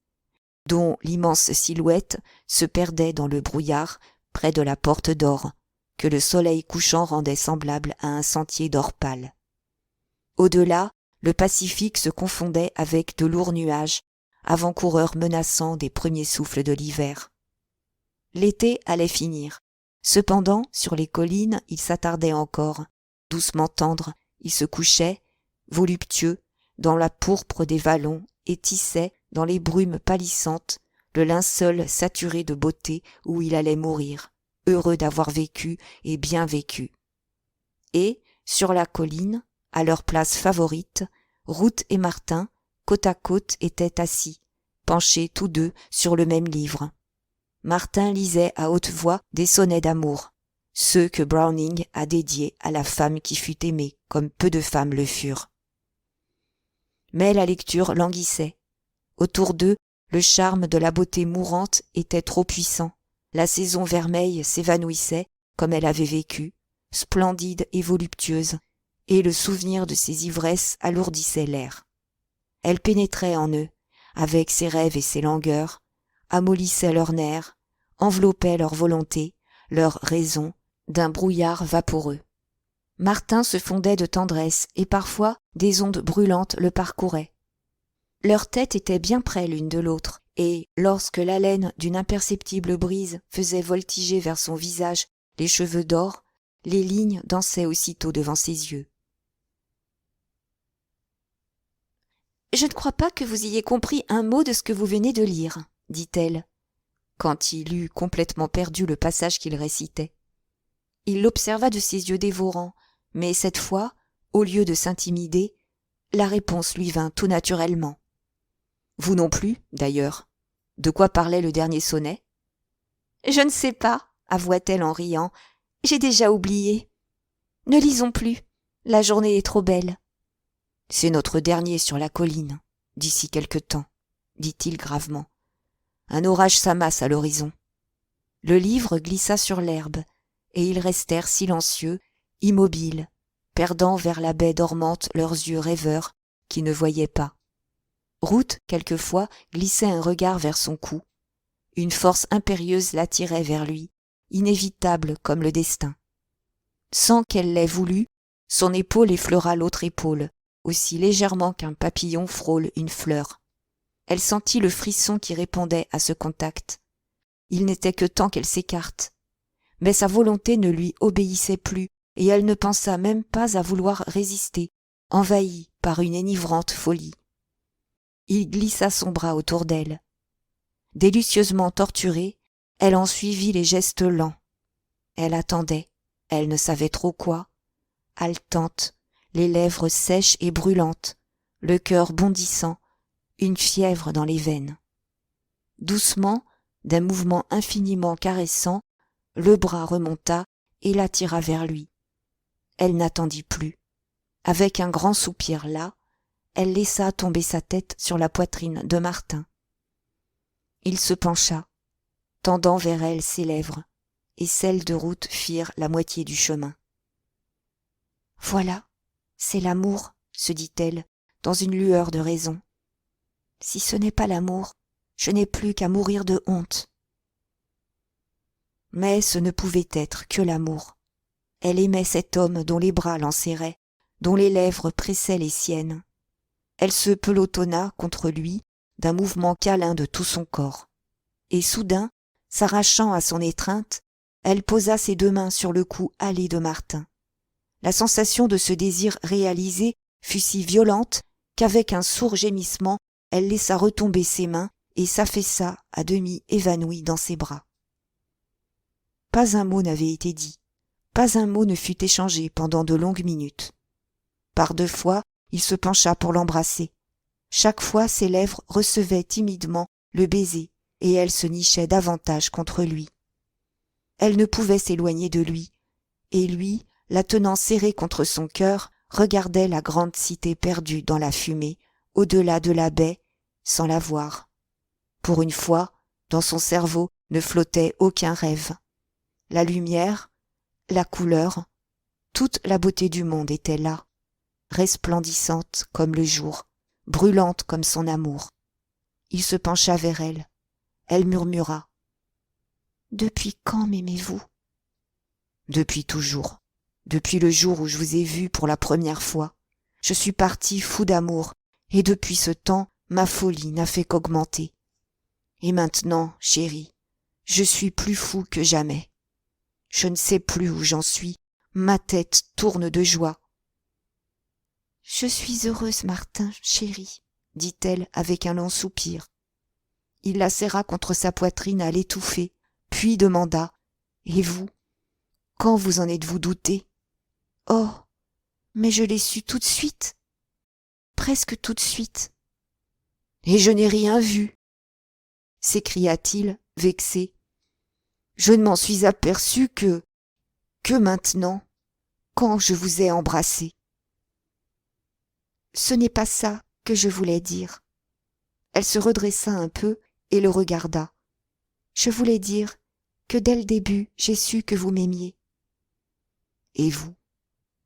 dont l'immense silhouette se perdait dans le brouillard près de la porte d'or, que le soleil couchant rendait semblable à un sentier d'or pâle. Au-delà, le Pacifique se confondait avec de lourds nuages, avant-coureurs menaçants des premiers souffles de l'hiver. L'été allait finir. Cependant, sur les collines, il s'attardait encore. Doucement tendre, il se couchait, voluptueux, dans la pourpre des vallons et tissait, dans les brumes pâlissantes, le linceul saturé de beauté où il allait mourir, heureux d'avoir vécu et bien vécu. Et, sur la colline, à leur place favorite, Ruth et Martin, côte à côte, étaient assis, penchés tous deux sur le même livre. Martin lisait à haute voix des sonnets d'amour, ceux que Browning a dédiés à la femme qui fut aimée comme peu de femmes le furent. Mais la lecture languissait. Autour d'eux, le charme de la beauté mourante était trop puissant. La saison vermeille s'évanouissait comme elle avait vécu, splendide et voluptueuse, et le souvenir de ses ivresses alourdissait l'air. Elle pénétrait en eux, avec ses rêves et ses langueurs, amollissait leurs nerfs, enveloppait leur volonté, leur raison, d'un brouillard vaporeux. Martin se fondait de tendresse et parfois des ondes brûlantes le parcouraient. Leurs têtes étaient bien près l'une de l'autre, et lorsque l'haleine d'une imperceptible brise faisait voltiger vers son visage les cheveux d'or, Les lignes dansaient aussitôt devant ses yeux. « Je ne crois pas que vous ayez compris un mot de ce que vous venez de lire, » dit-elle, quand il eut complètement perdu le passage qu'il récitait. Il l'observa de ses yeux dévorants, mais cette fois, au lieu de s'intimider, la réponse lui vint tout naturellement. « Vous non plus, d'ailleurs. De quoi parlait le dernier sonnet ?»« Je ne sais pas, » avoua-t-elle en riant. « J'ai déjà oublié. Ne lisons plus. La journée est trop belle. »« C'est notre dernier sur la colline, d'ici quelque temps, » dit-il gravement. Un orage s'amasse à l'horizon. Le livre glissa sur l'herbe, et ils restèrent silencieux, immobiles, perdant vers la baie dormante leurs yeux rêveurs qui ne voyaient pas. Ruth, quelquefois, glissait un regard vers son cou. Une force impérieuse l'attirait vers lui, inévitable comme le destin. Sans qu'elle l'ait voulu, son épaule effleura l'autre épaule, aussi légèrement qu'un papillon frôle une fleur. Elle sentit le frisson qui répondait à ce contact. Il n'était que temps qu'elle s'écarte. Mais sa volonté ne lui obéissait plus, et elle ne pensa même pas à vouloir résister, envahie par une enivrante folie. Il glissa son bras autour d'elle. Délicieusement torturée, elle en suivit les gestes lents. Elle attendait, elle ne savait trop quoi, haletante, les lèvres sèches et brûlantes, le cœur bondissant, une fièvre dans les veines. Doucement, d'un mouvement infiniment caressant, le bras remonta et l'attira vers lui. Elle n'attendit plus. Avec un grand soupir las, elle laissa tomber sa tête sur la poitrine de Martin. Il se pencha, tendant vers elle ses lèvres, et celles de Ruth firent la moitié du chemin. « Voilà, c'est l'amour, » se dit-elle, dans une lueur de raison. « Si ce n'est pas l'amour, je n'ai plus qu'à mourir de honte. » Mais ce ne pouvait être que l'amour. Elle aimait cet homme dont les bras l'enserraient, dont les lèvres pressaient les siennes. Elle se pelotonna contre lui d'un mouvement câlin de tout son corps. Et soudain, s'arrachant à son étreinte, elle posa ses deux mains sur le cou hâlé de Martin. La sensation de ce désir réalisé fut si violente qu'avec un sourd gémissement, elle laissa retomber ses mains et s'affaissa à demi évanouie dans ses bras. Pas un mot n'avait été dit, pas un mot ne fut échangé pendant de longues minutes. Par deux fois, il se pencha pour l'embrasser. Chaque fois, ses lèvres recevaient timidement le baiser et elle se nichait davantage contre lui. Elle ne pouvait s'éloigner de lui, et lui, la tenant serrée contre son cœur, regardait la grande cité perdue dans la fumée, au-delà de la baie, sans la voir. Pour une fois, dans son cerveau ne flottait aucun rêve. La lumière, la couleur, toute la beauté du monde était là, resplendissante comme le jour, brûlante comme son amour. Il se pencha vers elle. Elle murmura. « Depuis quand m'aimez-vous » ? « Depuis toujours. Depuis le jour où je vous ai vu pour la première fois. Je suis parti fou d'amour, et depuis ce temps, ma folie n'a fait qu'augmenter. Et maintenant, chérie, je suis plus fou que jamais. Je ne sais plus où j'en suis, ma tête tourne de joie. »« Je suis heureuse, Martin, chérie, » dit-elle avec un long soupir. Il la serra contre sa poitrine à l'étouffer, puis demanda « Et vous ? Quand vous en êtes-vous douté ? » ?»« Oh, mais je l'ai su tout de suite, presque tout de suite. »« Et je n'ai rien vu !» s'écria-t-il, vexé. « Je ne m'en suis aperçu que maintenant, quand je vous ai embrassé. » »« Ce n'est pas ça que je voulais dire. » Elle se redressa un peu et le regarda. « Je voulais dire que dès le début, j'ai su que vous m'aimiez. » »« Et vous,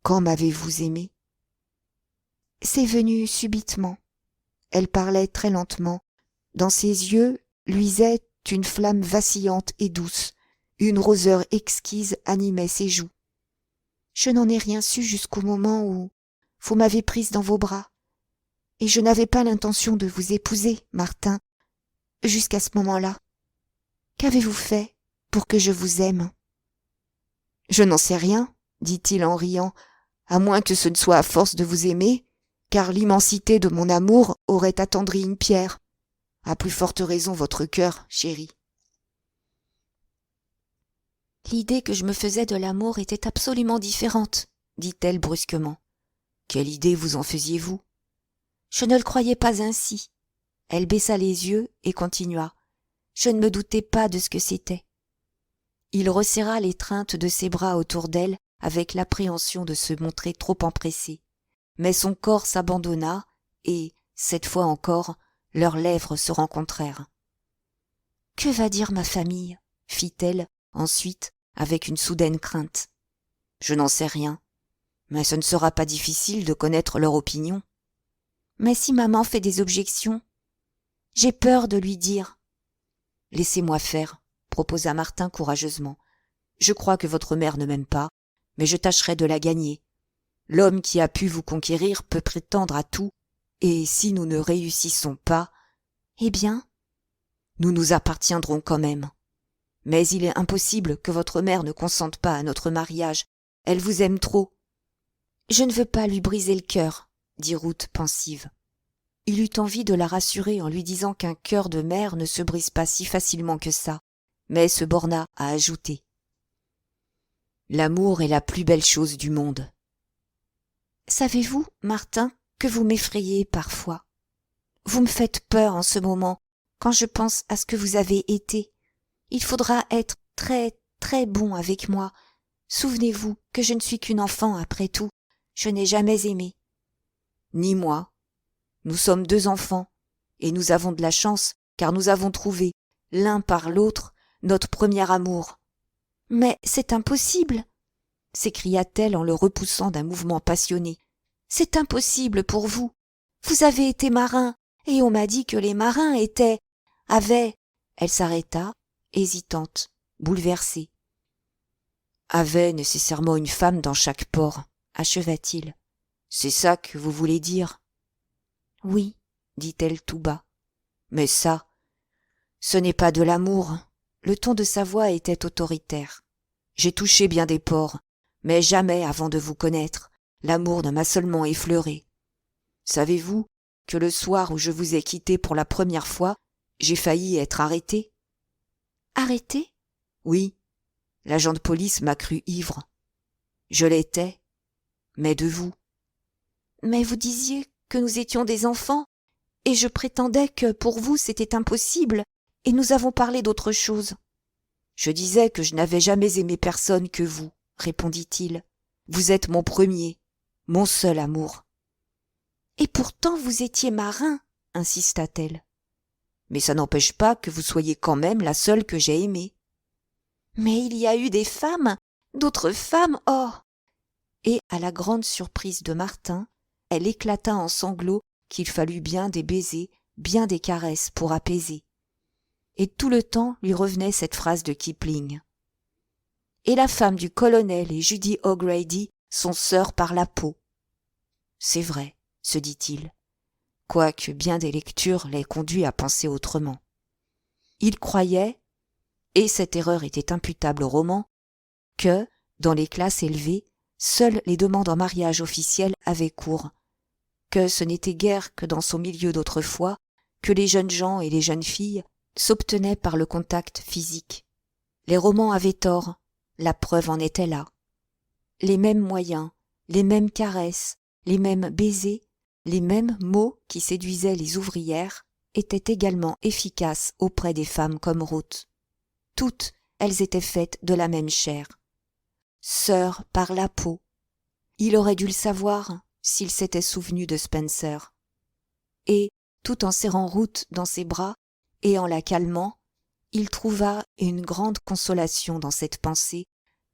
quand m'avez-vous aimé ?»« C'est venu subitement. » Elle parlait très lentement. Dans ses yeux luisait une flamme vacillante et douce. Une roseur exquise animait ses joues. Je n'en ai rien su jusqu'au moment où vous m'avez prise dans vos bras. Et je n'avais pas l'intention de vous épouser, Martin, jusqu'à ce moment-là. Qu'avez-vous fait pour que je vous aime ? Je n'en sais rien, dit-il en riant, à moins que ce ne soit à force de vous aimer, car l'immensité de mon amour aurait attendri une pierre. À plus forte raison votre cœur, chérie. L'idée que je me faisais de l'amour était absolument différente, dit-elle brusquement. Quelle idée vous en faisiez-vous? Je ne le croyais pas ainsi. Elle baissa les yeux et continua. Je ne me doutais pas de ce que c'était. Il resserra l'étreinte de ses bras autour d'elle avec l'appréhension de se montrer trop empressé. Mais son corps s'abandonna et, cette fois encore, leurs lèvres se rencontrèrent. « Que va dire ma famille ?» fit-elle ensuite avec une soudaine crainte. « Je n'en sais rien, mais ce ne sera pas difficile de connaître leur opinion. »« Mais si maman fait des objections, j'ai peur de lui dire. »« Laissez-moi faire, » proposa Martin courageusement. « Je crois que votre mère ne m'aime pas, mais je tâcherai de la gagner. L'homme qui a pu vous conquérir peut prétendre à tout, et si nous ne réussissons pas, eh bien, nous nous appartiendrons quand même. Mais il est impossible que votre mère ne consente pas à notre mariage. Elle vous aime trop. »« Je ne veux pas lui briser le cœur, » dit Ruth pensive. Il eut envie de la rassurer en lui disant qu'un cœur de mère ne se brise pas si facilement que ça, mais se borna à ajouter. « L'amour est la plus belle chose du monde. » Savez-vous, Martin, que vous m'effrayez parfois. Vous me faites peur en ce moment, quand je pense à ce que vous avez été. Il faudra être très, très bon avec moi. Souvenez-vous que je ne suis qu'une enfant après tout. Je n'ai jamais aimé. Ni moi. Nous sommes 2 enfants, et nous avons de la chance, car nous avons trouvé, l'un par l'autre, notre premier amour. Mais c'est impossible, s'écria-t-elle en le repoussant d'un mouvement passionné. C'est impossible pour vous. Vous avez été marin, et on m'a dit que les marins avaient... Elle s'arrêta, hésitante, bouleversée. Avait nécessairement une femme dans chaque port, acheva-t-il. C'est ça que vous voulez dire? Oui, dit-elle tout bas. Mais ça, ce n'est pas de l'amour. Le ton de sa voix était autoritaire. J'ai touché bien des ports, mais jamais avant de vous connaître, l'amour ne m'a seulement effleuré. Savez-vous que le soir où je vous ai quitté pour la première fois, j'ai failli être arrêté? Arrêté? Oui. L'agent de police m'a cru ivre. Je l'étais, mais de vous. Mais vous disiez que nous étions des enfants, et je prétendais que pour vous c'était impossible, et nous avons parlé d'autre chose. Je disais que je n'avais jamais aimé personne que vous, répondit-il. Vous êtes mon premier, mon seul amour. Et pourtant vous étiez marin, insista-t-elle. Mais ça n'empêche pas que vous soyez quand même la seule que j'ai aimée. Mais il y a eu des femmes, d'autres femmes, oh! Et à la grande surprise de Martin, elle éclata en sanglots qu'il fallut bien des baisers, bien des caresses pour apaiser. Et tout le temps lui revenait cette phrase de Kipling. Et la femme du colonel et Judy O'Grady sont sœurs par la peau. C'est vrai, se dit-il, quoique bien des lectures l'aient conduit à penser autrement. Il croyait, et cette erreur était imputable au roman, que, dans les classes élevées, seules les demandes en mariage officiel avaient cours, que ce n'était guère que dans son milieu d'autrefois que les jeunes gens et les jeunes filles s'obtenaient par le contact physique. Les romans avaient tort, la preuve en était là. Les mêmes moyens, les mêmes caresses, les mêmes baisers, les mêmes mots qui séduisaient les ouvrières étaient également efficaces auprès des femmes comme Ruth. Toutes, elles étaient faites de la même chair. Sœurs par la peau. Il aurait dû le savoir s'il s'était souvenu de Spencer. Et, tout en serrant Ruth dans ses bras et en la calmant, il trouva une grande consolation dans cette pensée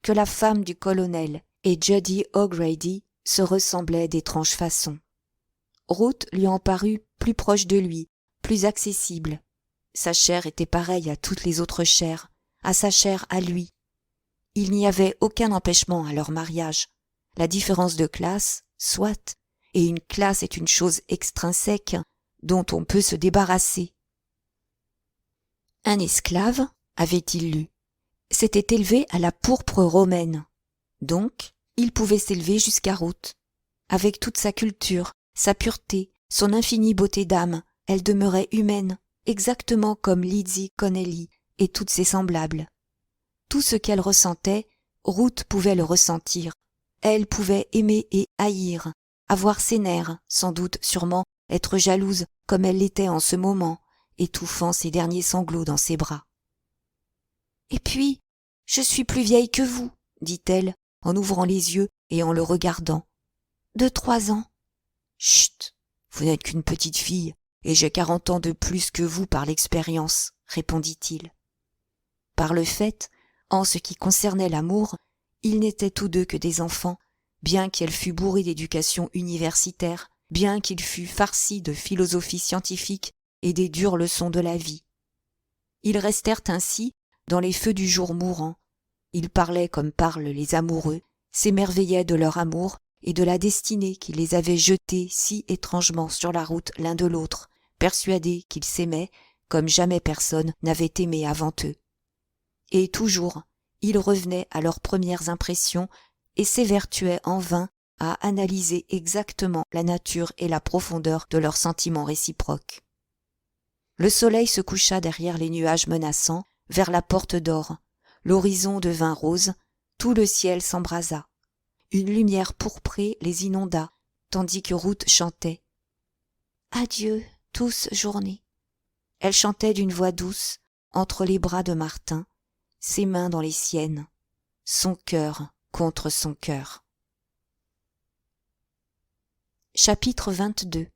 que la femme du colonel et Judy O'Grady se ressemblaient d'étranges façons. Ruth lui en parut plus proche de lui, plus accessible. Sa chair était pareille à toutes les autres chairs, à sa chair à lui. Il n'y avait aucun empêchement à leur mariage. La différence de classe, soit, et une classe est une chose extrinsèque dont on peut se débarrasser. Un esclave, avait-il lu, s'était élevé à la pourpre romaine. Donc, il pouvait s'élever jusqu'à Ruth. Avec toute sa culture, sa pureté, son infinie beauté d'âme, elle demeurait humaine, exactement comme Lizzie Connelly et toutes ses semblables. Tout ce qu'elle ressentait, Ruth pouvait le ressentir. Elle pouvait aimer et haïr, avoir ses nerfs, sans doute, sûrement, être jalouse comme elle l'était en ce moment, étouffant ses derniers sanglots dans ses bras. « Et puis, je suis plus vieille que vous, » dit-elle, en ouvrant les yeux et en le regardant. « De 3 ans. »« Chut, vous n'êtes qu'une petite fille, et j'ai 40 ans de plus que vous par l'expérience, » répondit-il. Par le fait, en ce qui concernait l'amour, ils n'étaient tous deux que des enfants, bien qu'elle fût bourrée d'éducation universitaire, bien qu'il fût farci de philosophie scientifique et des dures leçons de la vie. Ils restèrent ainsi dans les feux du jour mourant. Ils parlaient comme parlent les amoureux, s'émerveillaient de leur amour et de la destinée qui les avait jetés si étrangement sur la route l'un de l'autre, persuadés qu'ils s'aimaient comme jamais personne n'avait aimé avant eux. Et toujours, ils revenaient à leurs premières impressions et s'évertuaient en vain à analyser exactement la nature et la profondeur de leurs sentiments réciproques. Le soleil se coucha derrière les nuages menaçants, vers la porte d'or. L'horizon devint rose, tout le ciel s'embrasa. Une lumière pourprée les inonda, tandis que Ruth chantait. « Adieu, douce journée !» Elle chantait d'une voix douce, entre les bras de Martin, ses mains dans les siennes, son cœur contre son cœur. Chapitre 22.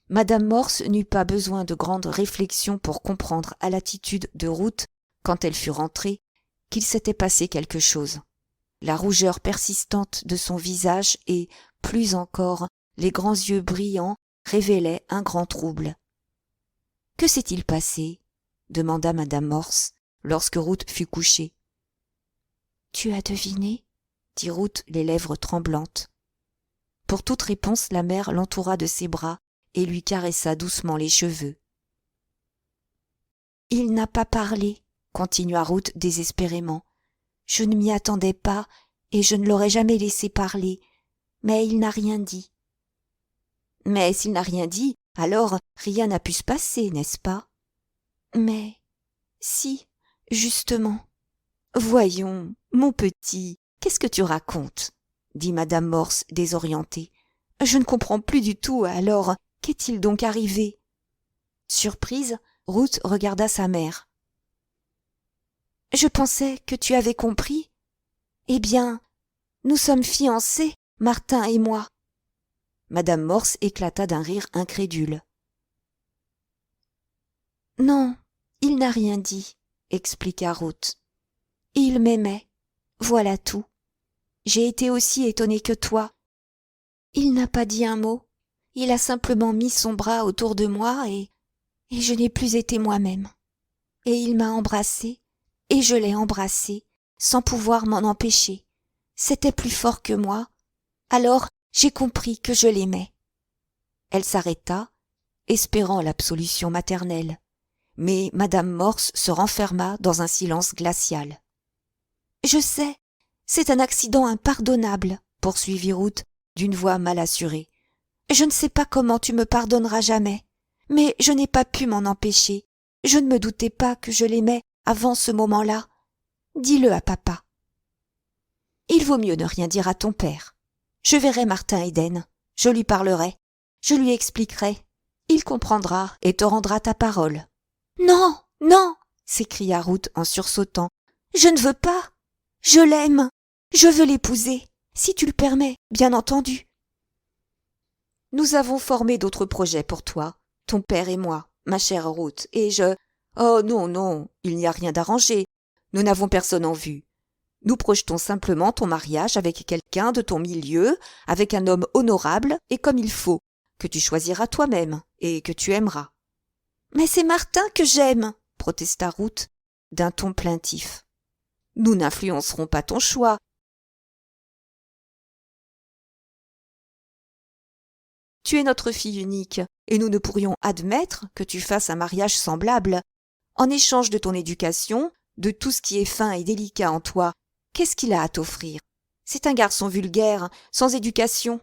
Madame Morse n'eut pas besoin de grandes réflexions pour comprendre à l'attitude de Ruth, quand elle fut rentrée, qu'il s'était passé quelque chose. La rougeur persistante de son visage et, plus encore, les grands yeux brillants révélaient un grand trouble. « Que s'est-il passé ?» demanda Madame Morse, lorsque Ruth fut couchée. « Tu as deviné ?» dit Ruth, les lèvres tremblantes. Pour toute réponse, la mère l'entoura de ses bras et lui caressa doucement les cheveux. « Il n'a pas parlé, » continua Ruth désespérément. « Je ne m'y attendais pas et je ne l'aurais jamais laissé parler, mais il n'a rien dit. »« Mais s'il n'a rien dit, alors rien n'a pu se passer, n'est-ce pas ?»« Mais si, justement. »« Voyons, mon petit, qu'est-ce que tu racontes ?» dit Madame Morse désorientée. « Je ne comprends plus du tout, alors qu'est-il donc arrivé ?» Surprise, Ruth regarda sa mère. « Je pensais que tu avais compris. Eh bien, nous sommes fiancés, Martin et moi. » Madame Morse éclata d'un rire incrédule. « Non, il n'a rien dit, » expliqua Ruth. « Il m'aimait, voilà tout. J'ai été aussi étonnée que toi. Il n'a pas dit un mot, il a simplement mis son bras autour de moi et je n'ai plus été moi-même. Et il m'a embrassée, et je l'ai embrassé, sans pouvoir m'en empêcher. C'était plus fort que moi. Alors j'ai compris que je l'aimais. » Elle s'arrêta, espérant l'absolution maternelle. Mais Madame Morse se renferma dans un silence glacial. « Je sais, c'est un accident impardonnable, » poursuivit Ruth d'une voix mal assurée. « Je ne sais pas comment tu me pardonneras jamais, mais je n'ai pas pu m'en empêcher. Je ne me doutais pas que je l'aimais avant ce moment-là. Dis-le à papa. »« Il vaut mieux ne rien dire à ton père. Je verrai Martin Eden, je lui parlerai, je lui expliquerai. Il comprendra et te rendra ta parole. »« Non, non !» s'écria Ruth en sursautant. « Je ne veux pas. Je l'aime. Je veux l'épouser, si tu le permets, bien entendu. »« Nous avons formé d'autres projets pour toi, ton père et moi, ma chère Ruth, et je... »« Oh non, non, il n'y a rien d'arrangé. Nous n'avons personne en vue. Nous projetons simplement ton mariage avec quelqu'un de ton milieu, avec un homme honorable et comme il faut, que tu choisiras toi-même et que tu aimeras. »« Mais c'est Martin que j'aime !» protesta Ruth, d'un ton plaintif. « Nous n'influencerons pas ton choix. Tu es notre fille unique, et nous ne pourrions admettre que tu fasses un mariage semblable. En échange de ton éducation, de tout ce qui est fin et délicat en toi, qu'est-ce qu'il a à t'offrir ? C'est un garçon vulgaire, sans éducation.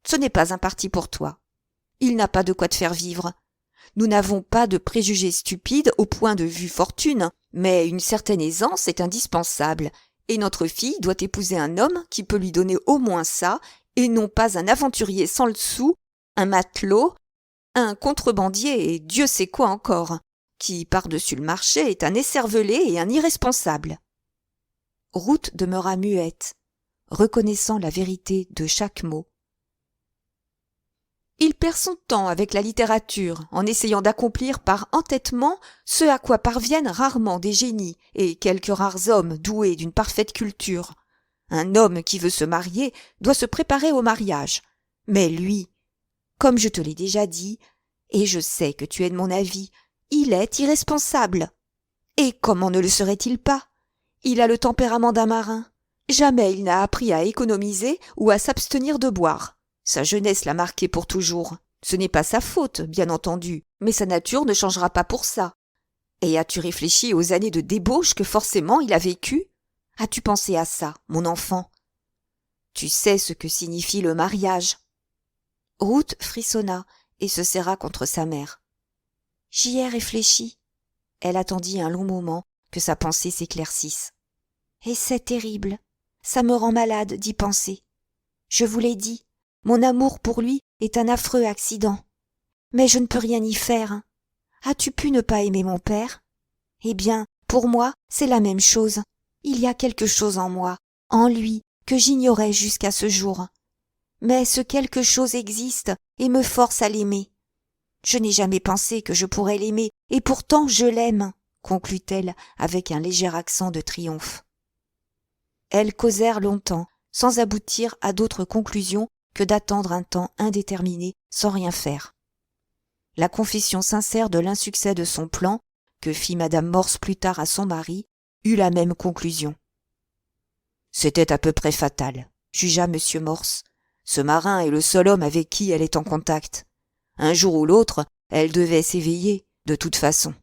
Ce n'est pas un parti pour toi. Il n'a pas de quoi te faire vivre. Nous n'avons pas de préjugés stupides au point de vue fortune, mais une certaine aisance est indispensable, et notre fille doit épouser un homme qui peut lui donner au moins ça, et non pas un aventurier sans le sou, un matelot, un contrebandier et Dieu sait quoi encore, qui, par-dessus le marché, est un écervelé et un irresponsable. Ruth demeura muette, reconnaissant la vérité de chaque mot. Il perd son temps avec la littérature, en essayant d'accomplir par entêtement ce à quoi parviennent rarement des génies et quelques rares hommes doués d'une parfaite culture. Un homme qui veut se marier doit se préparer au mariage. Mais lui, comme je te l'ai déjà dit, et je sais que tu es de mon avis, il est irresponsable. Et comment ne le serait-il pas? Il a le tempérament d'un marin. Jamais il n'a appris à économiser ou à s'abstenir de boire. Sa jeunesse l'a marqué pour toujours. Ce n'est pas sa faute, bien entendu, mais sa nature ne changera pas pour ça. Et as-tu réfléchi aux années de débauche que forcément il a vécues? As-tu pensé à ça, mon enfant? Tu sais ce que signifie le mariage. Ruth frissonna et se serra contre sa mère. J'y ai réfléchi. Elle attendit un long moment que sa pensée s'éclaircisse. Et c'est terrible. Ça me rend malade d'y penser. Je vous l'ai dit, mon amour pour lui est un affreux accident. Mais je ne peux rien y faire. As-tu pu ne pas aimer mon père? Eh bien, pour moi, c'est la même chose. Il y a quelque chose en moi, en lui, que j'ignorais jusqu'à ce jour. Mais ce quelque chose existe et me force à l'aimer. Je n'ai jamais pensé que je pourrais l'aimer, et pourtant je l'aime, conclut-elle avec un léger accent de triomphe. Elles causèrent longtemps, sans aboutir à d'autres conclusions que d'attendre un temps indéterminé sans rien faire. La confession sincère de l'insuccès de son plan, que fit madame Morse plus tard à son mari, eut la même conclusion. C'était à peu près fatal, jugea M. Morse. Ce marin est le seul homme avec qui elle est en contact. Un jour ou l'autre, elle devait s'éveiller, de toute façon.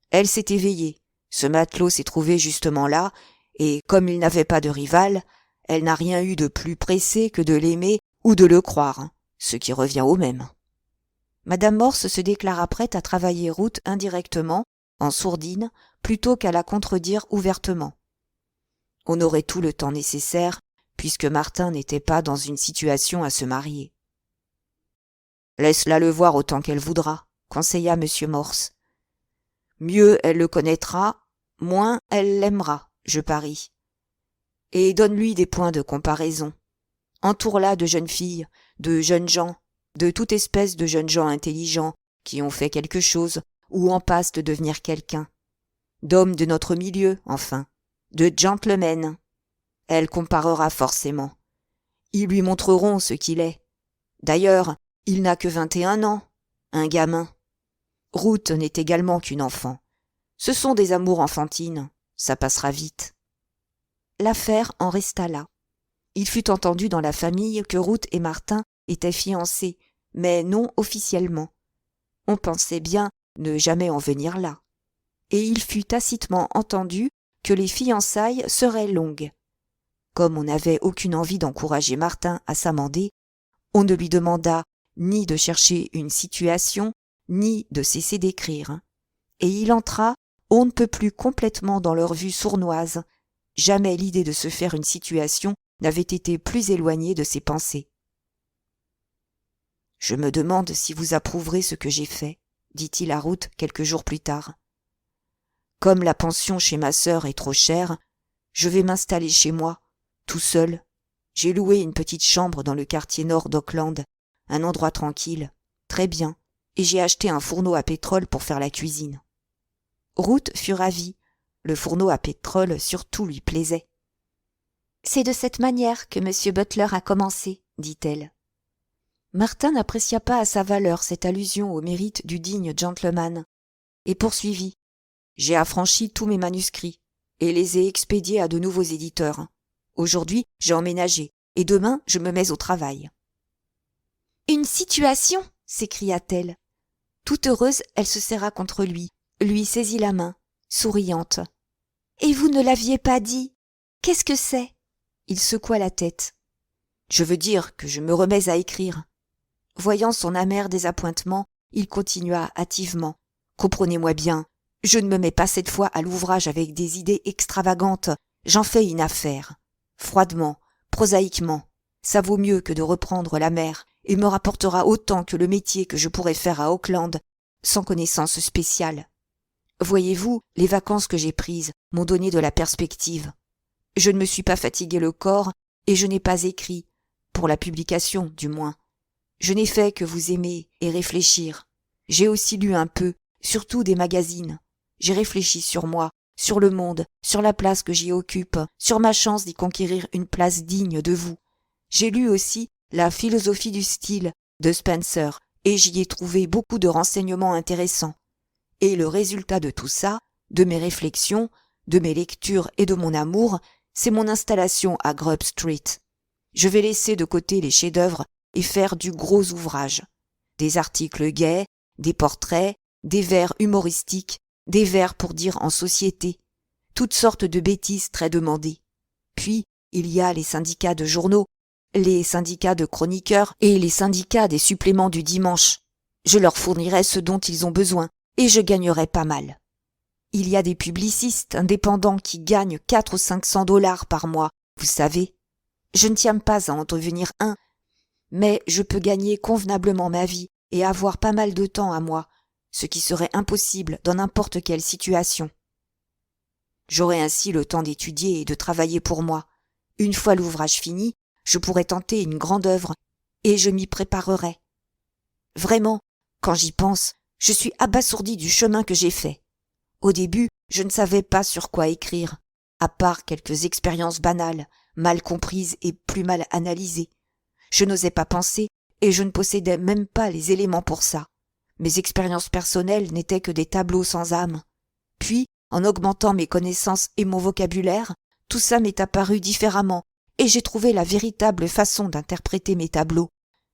Elle s'est éveillée. Ce matelot s'est trouvé justement là, et comme il n'avait pas de rival, elle n'a rien eu de plus pressé que de l'aimer ou de le croire, ce qui revient au même. Madame Morse se déclara prête à travailler Ruth indirectement, en sourdine, plutôt qu'à la contredire ouvertement. On aurait tout le temps nécessaire, puisque Martin n'était pas dans une situation à se marier. Laisse-la le voir autant qu'elle voudra, conseilla M. Morse. Mieux elle le connaîtra, moins elle l'aimera, je parie. Et donne-lui des points de comparaison. Entoure-la de jeunes filles, de jeunes gens, de toute espèce de jeunes gens intelligents qui ont fait quelque chose ou en passent de devenir quelqu'un. D'hommes de notre milieu, enfin, de gentlemen. Elle comparera forcément. Ils lui montreront ce qu'il est. D'ailleurs, il n'a que 21 ans, un gamin. Ruth n'est également qu'une enfant. Ce sont des amours enfantines, ça passera vite. L'affaire en resta là. Il fut entendu dans la famille que Ruth et Martin étaient fiancés, mais non officiellement. On pensait bien ne jamais en venir là. Et il fut tacitement entendu que les fiançailles seraient longues. Comme on n'avait aucune envie d'encourager Martin à s'amender, on ne lui demanda ni de chercher une situation, ni de cesser d'écrire. Et il entra on ne peut plus complètement dans leur vue sournoise. Jamais l'idée de se faire une situation n'avait été plus éloignée de ses pensées. « Je me demande si vous approuverez ce que j'ai fait, » dit-il à Ruth quelques jours plus tard. « Comme la pension chez ma sœur est trop chère, je vais m'installer chez moi, tout seul. J'ai loué une petite chambre dans le quartier nord d'Auckland, un endroit tranquille, très bien, et j'ai acheté un fourneau à pétrole pour faire la cuisine. » Ruth fut ravie. Le fourneau à pétrole surtout lui plaisait. « C'est de cette manière que M. Butler a commencé, » dit-elle. Martin n'apprécia pas à sa valeur cette allusion au mérite du digne gentleman, et poursuivit. « J'ai affranchi tous mes manuscrits, et les ai expédiés à de nouveaux éditeurs. Aujourd'hui, j'ai emménagé, et demain, je me mets au travail. »« Une situation !» s'écria-t-elle. Toute heureuse, elle se serra contre lui saisit la main, souriante. « Et vous ne l'aviez pas dit? Qu'est-ce que c'est ?» Il secoua la tête. Je veux dire que je me remets à écrire. Voyant son amer désappointement, il continua hâtivement. Comprenez-moi bien, je ne me mets pas cette fois à l'ouvrage avec des idées extravagantes, j'en fais une affaire. Froidement, prosaïquement, ça vaut mieux que de reprendre la mer et me rapportera autant que le métier que je pourrais faire à Auckland, sans connaissance spéciale. Voyez-vous, les vacances que j'ai prises m'ont donné de la perspective. Je ne me suis pas fatigué le corps et je n'ai pas écrit, pour la publication du moins. Je n'ai fait que vous aimer et réfléchir. J'ai aussi lu un peu, surtout des magazines. J'ai réfléchi sur moi, sur le monde, sur la place que j'y occupe, sur ma chance d'y conquérir une place digne de vous. J'ai lu aussi La philosophie du style de Spencer et j'y ai trouvé beaucoup de renseignements intéressants. Et le résultat de tout ça, de mes réflexions, de mes lectures et de mon amour, c'est mon installation à Grub Street. Je vais laisser de côté les chefs-d'œuvre et faire du gros ouvrage. Des articles gais, des portraits, des vers humoristiques, des vers pour dire en société, toutes sortes de bêtises très demandées. Puis, il y a les syndicats de journaux, les syndicats de chroniqueurs et les syndicats des suppléments du dimanche. Je leur fournirai ce dont ils ont besoin et je gagnerai pas mal. Il y a des publicistes indépendants qui gagnent 400 ou 500 $ par mois, vous savez. Je ne tiens pas à en devenir un, mais je peux gagner convenablement ma vie et avoir pas mal de temps à moi, ce qui serait impossible dans n'importe quelle situation. J'aurai ainsi le temps d'étudier et de travailler pour moi. Une fois l'ouvrage fini, je pourrai tenter une grande œuvre et je m'y préparerai. Vraiment, quand j'y pense, je suis abasourdi du chemin que j'ai fait. Au début, je ne savais pas sur quoi écrire, à part quelques expériences banales, mal comprises et plus mal analysées. Je n'osais pas penser et je ne possédais même pas les éléments pour ça. Mes expériences personnelles n'étaient que des tableaux sans âme. Puis, en augmentant mes connaissances et mon vocabulaire, tout ça m'est apparu différemment et j'ai trouvé la véritable façon d'interpréter mes tableaux.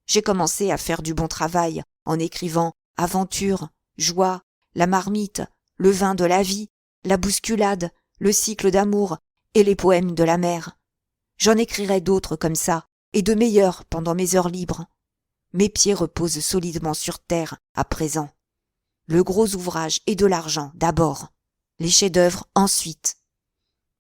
J'ai commencé à faire du bon travail en écrivant aventure, joie, la marmite, le vin de la vie, la bousculade, le cycle d'amour et les poèmes de la mer. J'en écrirai d'autres comme ça, et de meilleurs pendant mes heures libres. Mes pieds reposent solidement sur terre à présent. Le gros ouvrage et de l'argent d'abord, les chefs-d'œuvre ensuite.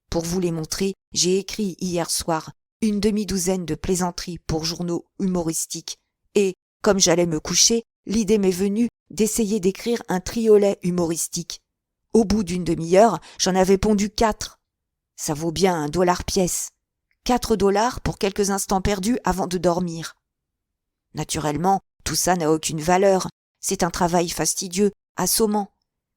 Pour vous les montrer, j'ai écrit hier soir une demi-douzaine de plaisanteries pour journaux humoristiques, et, comme j'allais me coucher, l'idée m'est venue d'essayer d'écrire un triolet humoristique. Au bout d'une demi-heure, j'en avais pondu 4. Ça vaut bien $1 pièce. 4 $ pour quelques instants perdus avant de dormir. Naturellement, tout ça n'a aucune valeur. C'est un travail fastidieux, assommant.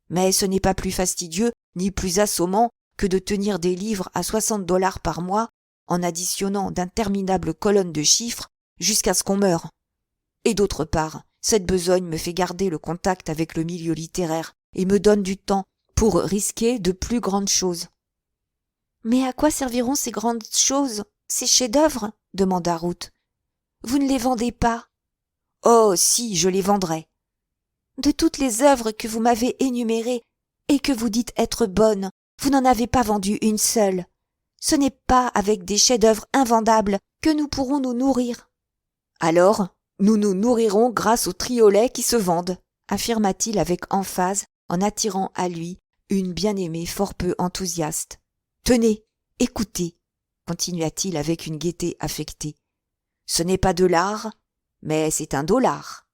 Mais ce n'est pas plus fastidieux ni plus assommant que de tenir des livres à 60 $ par mois en additionnant d'interminables colonnes de chiffres jusqu'à ce qu'on meure. Et d'autre part, cette besogne me fait garder le contact avec le milieu littéraire et me donne du temps pour risquer de plus grandes choses. « Mais à quoi serviront ces grandes choses, ces chefs-d'œuvre » demanda Ruth. « Vous ne les vendez pas ?»« Oh, si, je les vendrai. »« De toutes les œuvres que vous m'avez énumérées et que vous dites être bonnes, vous n'en avez pas vendu une seule. Ce n'est pas avec des chefs-d'œuvre invendables que nous pourrons nous nourrir. »« Alors, nous nous nourrirons grâce aux triolets qui se vendent, » affirma-t-il avec emphase en attirant à lui une bien-aimée fort peu enthousiaste. « Tenez, écoutez, » continua-t-il avec une gaieté affectée. « Ce n'est pas de l'art, mais c'est $1.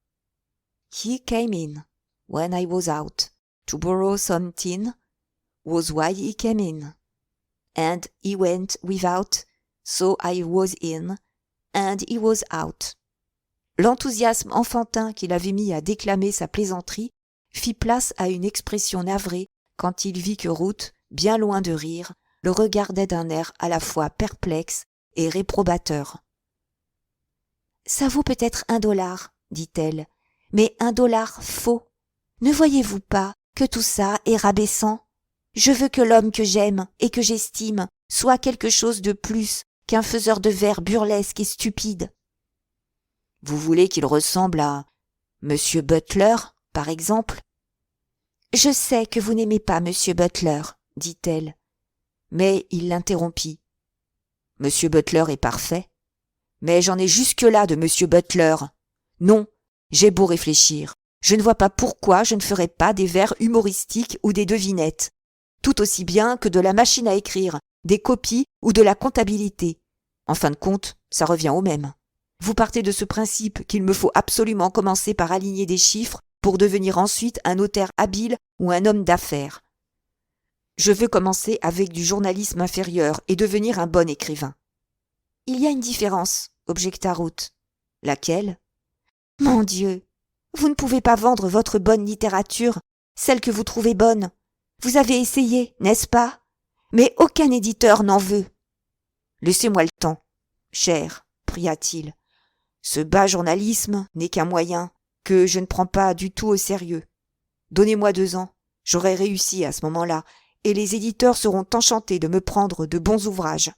He came in, when I was out, to borrow some tin, was why he came in. And he went without, so I was in, and he was out. » L'enthousiasme enfantin qu'il avait mis à déclamer sa plaisanterie fit place à une expression navrée quand il vit que Ruth, bien loin de rire, le regardait d'un air à la fois perplexe et réprobateur. « Ça vaut peut-être $1, dit-elle, mais $1 faux. Ne voyez-vous pas que tout ça est rabaissant ? Je veux que l'homme que j'aime et que j'estime soit quelque chose de plus qu'un faiseur de vers burlesque et stupide. » « Vous voulez qu'il ressemble à Monsieur Butler, par exemple ? » « Je sais que vous n'aimez pas Monsieur Butler, dit-elle. Mais il l'interrompit. Monsieur Butler est parfait. Mais j'en ai jusque-là de Monsieur Butler. Non, j'ai beau réfléchir. Je ne vois pas pourquoi je ne ferais pas des vers humoristiques ou des devinettes. Tout aussi bien que de la machine à écrire, des copies ou de la comptabilité. En fin de compte, ça revient au même. Vous partez de ce principe qu'il me faut absolument commencer par aligner des chiffres pour devenir ensuite un notaire habile ou un homme d'affaires. Je veux commencer avec du journalisme inférieur et devenir un bon écrivain. Il y a une différence, objecta Ruth. Laquelle? Mon Dieu, vous ne pouvez pas vendre votre bonne littérature, celle que vous trouvez bonne. Vous avez essayé, n'est-ce pas? Mais aucun éditeur n'en veut. Laissez-moi le temps, cher, pria-t-il. Ce bas journalisme n'est qu'un moyen que je ne prends pas du tout au sérieux. Donnez-moi 2 ans, j'aurai réussi à ce moment-là, et les éditeurs seront enchantés de me prendre de bons ouvrages.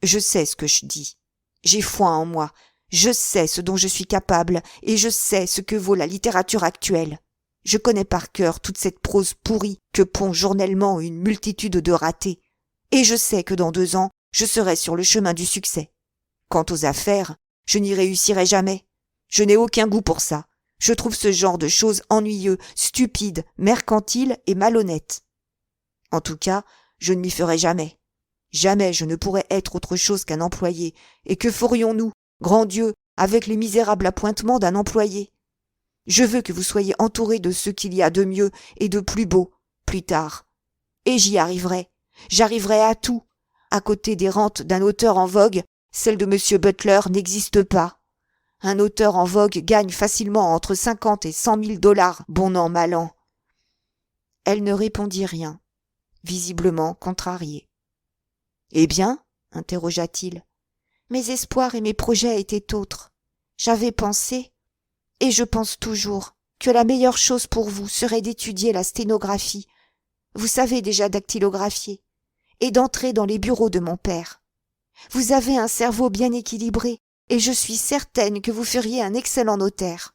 Je sais ce que je dis. J'ai foi en moi. Je sais ce dont je suis capable, et je sais ce que vaut la littérature actuelle. Je connais par cœur toute cette prose pourrie que pond journellement une multitude de ratés, et je sais que dans 2 ans, je serai sur le chemin du succès. Quant aux affaires, je n'y réussirai jamais. Je n'ai aucun goût pour ça. Je trouve ce genre de choses ennuyeux, stupides, mercantiles et malhonnêtes. En tout cas, je ne m'y ferai jamais. Jamais je ne pourrais être autre chose qu'un employé. Et que ferions-nous, grand Dieu, avec les misérables appointements d'un employé? Je veux que vous soyez entouré de ce qu'il y a de mieux et de plus beau, plus tard. Et j'y arriverai. J'arriverai à tout. À côté des rentes d'un auteur en vogue, celle de M. Butler n'existe pas. Un auteur en vogue gagne facilement entre 50 et 100 000 $, bon an, mal an. Elle ne répondit rien, visiblement contrariée. Eh bien, interrogea-t-il, mes espoirs et mes projets étaient autres. J'avais pensé, et je pense toujours, que la meilleure chose pour vous serait d'étudier la sténographie. Vous savez déjà dactylographier, et d'entrer dans les bureaux de mon père. Vous avez un cerveau bien équilibré, et je suis certaine que vous feriez un excellent notaire.